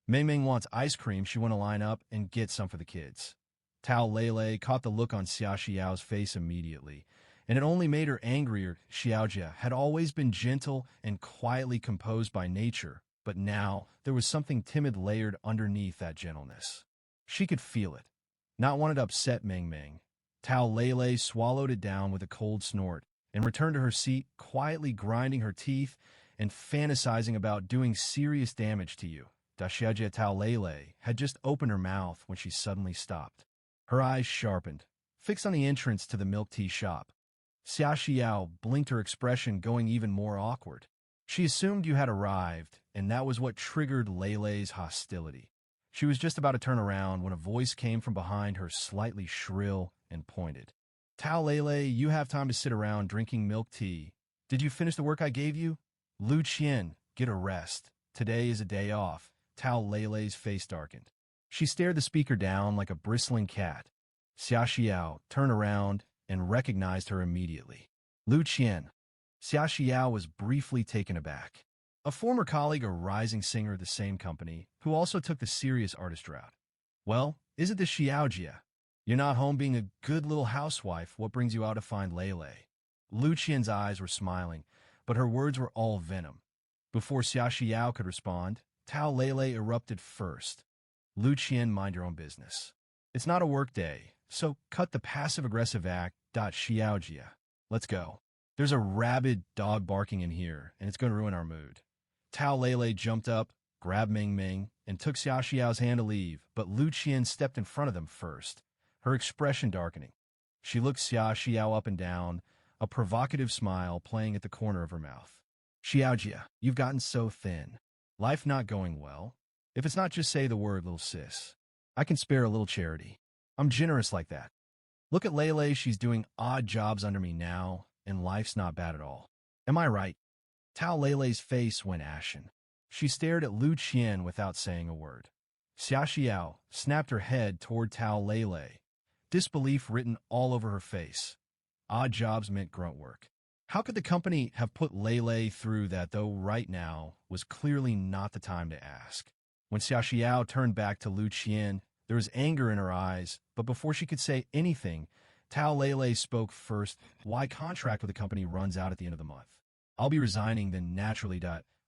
Meng Meng wants ice cream. She want to line up and get some for the kids. Tao Lele caught the look on Xia Xiao's face immediately, and it only made her angrier. Xiaojia had always been gentle and quietly composed by nature, but now there was something timid layered underneath that gentleness. She could feel it. Not wanting to upset Meng Meng, Tao Lele swallowed it down with a cold snort and returned to her seat, quietly grinding her teeth and fantasizing about doing serious damage to you. Xiaojia. Tao Lele had just opened her mouth when she suddenly stopped. Her eyes sharpened, fixed on the entrance to the milk tea shop. Xia Xiao blinked, her expression going even more awkward. She assumed you had arrived, and that was what triggered Lele's hostility. She was just about to turn around when a voice came from behind her, slightly shrill and pointed. Tao Lele, you have time to sit around drinking milk tea. Did you finish the work I gave you? Lu Qian, get a rest. Today is a day off. Tao Lele's face darkened. She stared the speaker down like a bristling cat. Xia Xiao turned around and recognized her immediately. Lu Qian. Xia Xiao was briefly taken aback. A former colleague, a rising singer at the same company, who also took the serious artist route. Well, is it the Xiaojia? You're not home being a good little housewife. What brings you out to find Lele? Lu Qian's eyes were smiling, but her words were all venom. Before Xia Xiao could respond, Tao Lele erupted first. Lu Qian, mind your own business. It's not a work day, so cut the passive-aggressive act. Xiaojia. Let's go. There's a rabid dog barking in here, and it's going to ruin our mood. Tao Lele jumped up, grabbed Ming Ming, and took Xia Xiao's hand to leave, but Lu Qian stepped in front of them first, her expression darkening. She looked Xia Xiao up and down, a provocative smile playing at the corner of her mouth. Xiaojia, you've gotten so thin. Life not going well? If it's not, just say the word, little sis. I can spare a little charity. I'm generous like that. Look at Lele, she's doing odd jobs under me now, and life's not bad at all. Am I right? Tao Lele's face went ashen. She stared at Lu Qian without saying a word. Xia Xiao snapped her head toward Tao Lele, disbelief written all over her face. Odd jobs meant grunt work. How could the company have put Lele through that, though right now was clearly not the time to ask? When Xia Xiao turned back to Lu Qian, there was anger in her eyes, but before she could say anything, Tao Lele spoke first. Why contract with the company runs out at the end of the month? I'll be resigning, then naturally.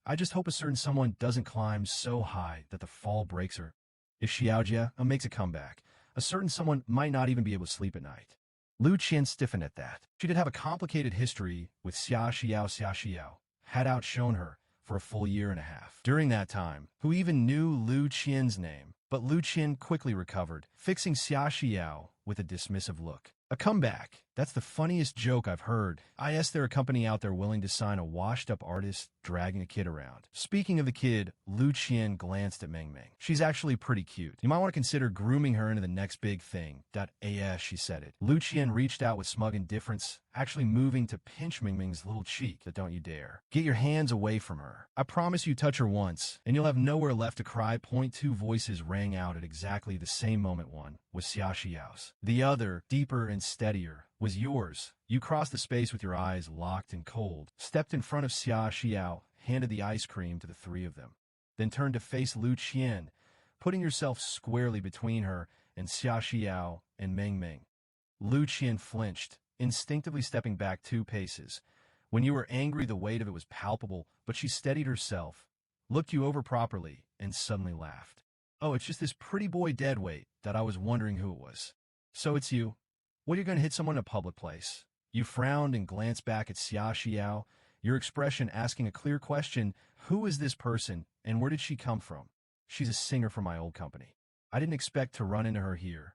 I just hope a certain someone doesn't climb so high that the fall breaks her. If Xiaojia makes a comeback, a certain someone might not even be able to sleep at night. Lu Qian stiffened at that. She did have a complicated history with Xia Xiao. Xia Xiao had outshone her for a full year and a half. During that time, who even knew Lu Qian's name? But Lu Qian quickly recovered, fixing Xia Xiao with a dismissive look. A comeback. That's the funniest joke I've heard. I guess there's a company out there willing to sign a washed-up artist dragging a kid around. Speaking of the kid, Lu Qian glanced at Ming Ming. She's actually pretty cute. You might want to consider grooming her into the next big thing. She said it. Lu Qian reached out with smug indifference, actually moving to pinch Ming Ming's little cheek. Don't you dare. Get your hands away from her. I promise you touch her once, and you'll have nowhere left to cry. Two voices rang out at exactly the same moment. One was Xia Xiao's. The other, deeper and steadier, was yours. You crossed the space with your eyes locked and cold, stepped in front of Xia Xiao, handed the ice cream to the three of them, then turned to face Lu Qian, putting yourself squarely between her and Xia Xiao and Ming Ming. Lu Qian flinched, instinctively stepping back 2 paces. When you were angry, the weight of it was palpable, but she steadied herself, looked you over properly, and suddenly laughed. Oh, it's just this pretty boy deadweight that I was wondering who it was. So it's you. What, are you going to hit someone in a public place? You frowned and glanced back at Xia Xiao, your expression asking a clear question. Who is this person, and where did she come from? She's a singer from my old company. I didn't expect to run into her here.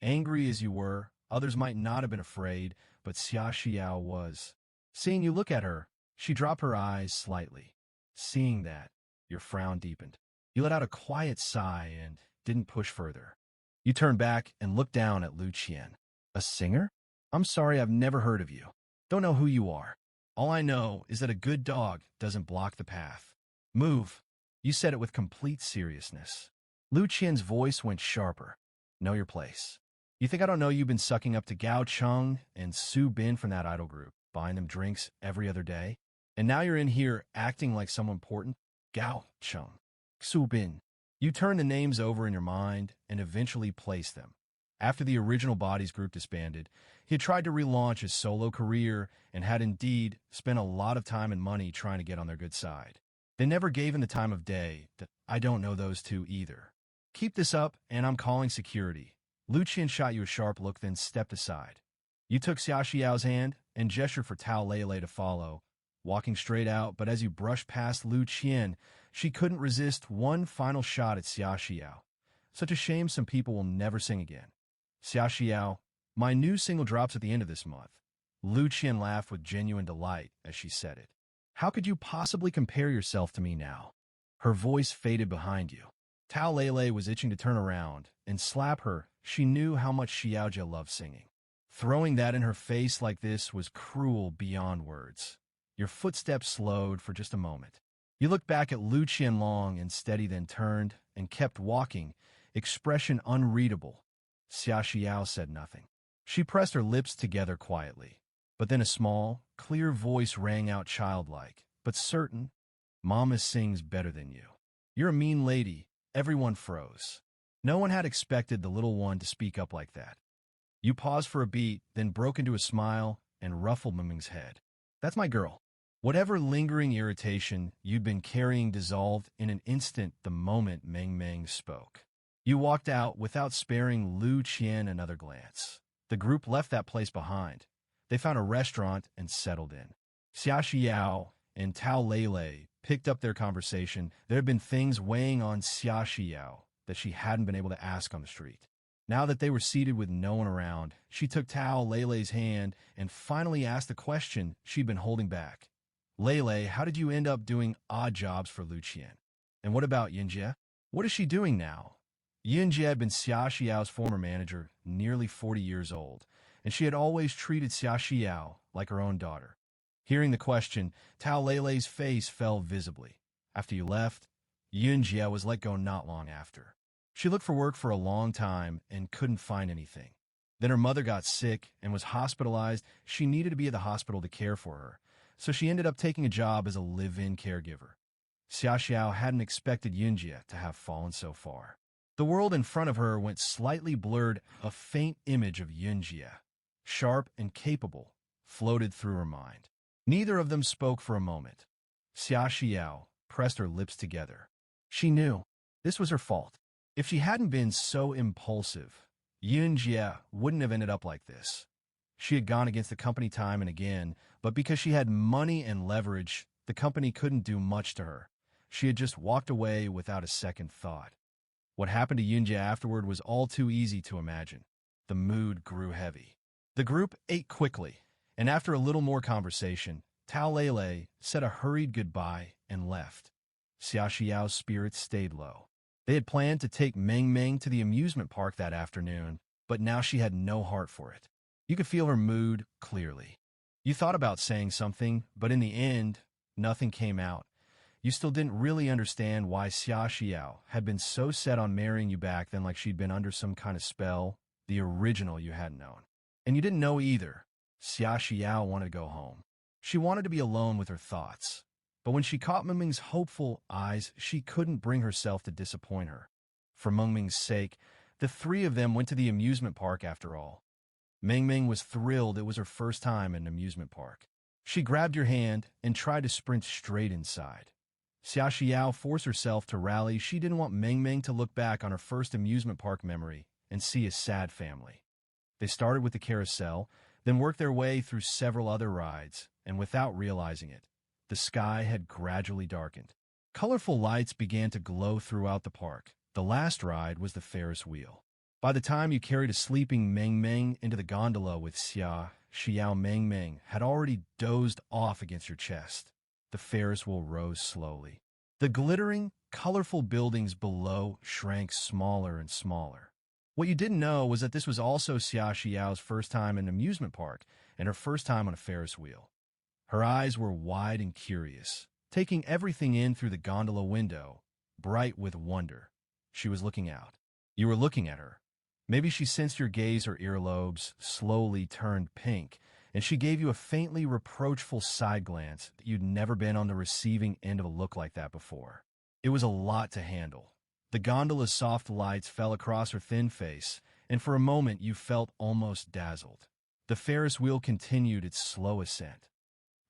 Angry as you were, others might not have been afraid, but Xia Xiao was. Seeing you look at her, she dropped her eyes slightly. Seeing that, your frown deepened. You let out a quiet sigh and didn't push further. You turned back and looked down at Lu Qian. A singer? I'm sorry, I've never heard of you. Don't know who you are. All I know is that a good dog doesn't block the path. Move. You said it with complete seriousness. Lu Qian's voice went sharper. Know your place. You think I don't know you've been sucking up to Gao Cheng and Su Bin from that idol group, buying them drinks every other day? And now you're in here acting like someone important? Gao Cheng, Su Bin. You turned the names over in your mind and eventually placed them. After the original Bodies group disbanded, he had tried to relaunch his solo career and had indeed spent a lot of time and money trying to get on their good side. They never gave him the time of day. I don't know those two either. Keep this up, and I'm calling security. Lu Qian shot you a sharp look, then stepped aside. You took Xia Xiao's hand and gestured for Tao Lele to follow, walking straight out, but as you brushed past Lu Qian, she couldn't resist one final shot at Xia Xiao. Such a shame some people will never sing again. Xia Xiao, my new single drops at the end of this month. Lu Qian laughed with genuine delight as she said it. How could you possibly compare yourself to me now? Her voice faded behind you. Tao Lele was itching to turn around and slap her. She knew how much Xiaojia loved singing. Throwing that in her face like this was cruel beyond words. Your footsteps slowed for just a moment. You looked back at Lu Qianlong and steady, then turned and kept walking, expression unreadable. Xia Xiao said nothing. She pressed her lips together quietly. But then a small, clear voice rang out childlike, but certain. Mama sings better than you. You're a mean lady. Everyone froze. No one had expected the little one to speak up like that. You paused for a beat, then broke into a smile and ruffled Mingming's head. That's my girl. Whatever lingering irritation you'd been carrying dissolved in an instant the moment Mingming spoke. You walked out without sparing Lu Qian another glance. The group left that place behind. They found a restaurant and settled in. Xia Xiao and Tao Lele picked up their conversation. There had been things weighing on Xia Xiao that she hadn't been able to ask on the street. Now that they were seated with no one around, she took Tao Lele's hand and finally asked the question she'd been holding back. Lele, how did you end up doing odd jobs for Lu Qian? And what about Yinjie? What is she doing now? Yinjie had been Xia Xiao's former manager, nearly 40 years old, and she had always treated Xia Xiao like her own daughter. Hearing the question, Tao Lele's face fell visibly. After you left, Yinjie was let go not long after. She looked for work for a long time and couldn't find anything. Then her mother got sick and was hospitalized. She needed to be at the hospital to care for her, so she ended up taking a job as a live-in caregiver. Xia Xiao hadn't expected Yinjie to have fallen so far. The world in front of her went slightly blurred. A faint image of Yinjie, sharp and capable, floated through her mind. Neither of them spoke for a moment. Xia Xiao pressed her lips together. She knew this was her fault. If she hadn't been so impulsive, Yinjie wouldn't have ended up like this. She had gone against the company time and again, but because she had money and leverage, the company couldn't do much to her. She had just walked away without a second thought. What happened to Yinjie afterward was all too easy to imagine. The mood grew heavy. The group ate quickly, and after a little more conversation, Tao Lele said a hurried goodbye and left. Xia Xiao's spirits stayed low. They had planned to take Mingming to the amusement park that afternoon, but now she had no heart for it. You could feel her mood clearly. You thought about saying something, but in the end, nothing came out. You still didn't really understand why Xia Xiao had been so set on marrying you back then, like she'd been under some kind of spell, the original you hadn't known. And you didn't know either. Xia Xiao wanted to go home. She wanted to be alone with her thoughts. But when she caught Mengming's hopeful eyes, she couldn't bring herself to disappoint her. For Mengming's sake, the three of them went to the amusement park after all. Mengming was thrilled it was her first time at an amusement park. She grabbed your hand and tried to sprint straight inside. Xia Xiao forced herself to rally. She didn't want Mengming to look back on her first amusement park memory and see a sad family. They started with the carousel, then worked their way through several other rides, and without realizing it, the sky had gradually darkened. Colorful lights began to glow throughout the park. The last ride was the Ferris wheel. By the time you carried a sleeping Mengming into the gondola with Xia Xiao, Mengming had already dozed off against your chest. The Ferris wheel rose slowly. The glittering, colorful buildings below shrank smaller and smaller. What you didn't know was that this was also Xia Xiao's first time in an amusement park and her first time on a Ferris wheel. Her eyes were wide and curious, taking everything in through the gondola window, bright with wonder. She was looking out. You were looking at her. Maybe she sensed your gaze. Her earlobes slowly turned pink, and she gave you a faintly reproachful side glance that you'd never been on the receiving end of a look like that before. It was a lot to handle. The gondola's soft lights fell across her thin face, and for a moment you felt almost dazzled. The Ferris wheel continued its slow ascent.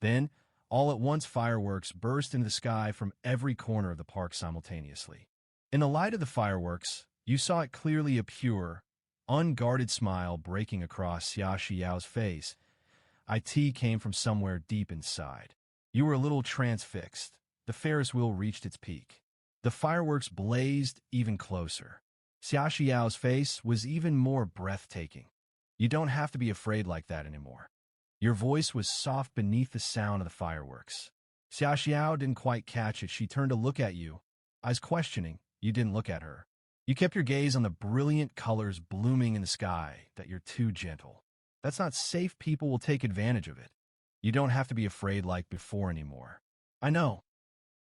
Then, all at once, fireworks burst into the sky from every corner of the park simultaneously. In the light of the fireworks, you saw it clearly, a pure, unguarded smile breaking across Xia Xiao's face. It came from somewhere deep inside. You were a little transfixed. The Ferris wheel reached its peak. The fireworks blazed even closer. Xia Xiao's face was even more breathtaking. You don't have to be afraid like that anymore. Your voice was soft beneath the sound of the fireworks. Xia Xiao didn't quite catch it. She turned to look at you, eyes questioning. You didn't look at her. You kept your gaze on the brilliant colors blooming in the sky. That you're too gentle. That's not safe. People will take advantage of it. You don't have to be afraid like before anymore. I know.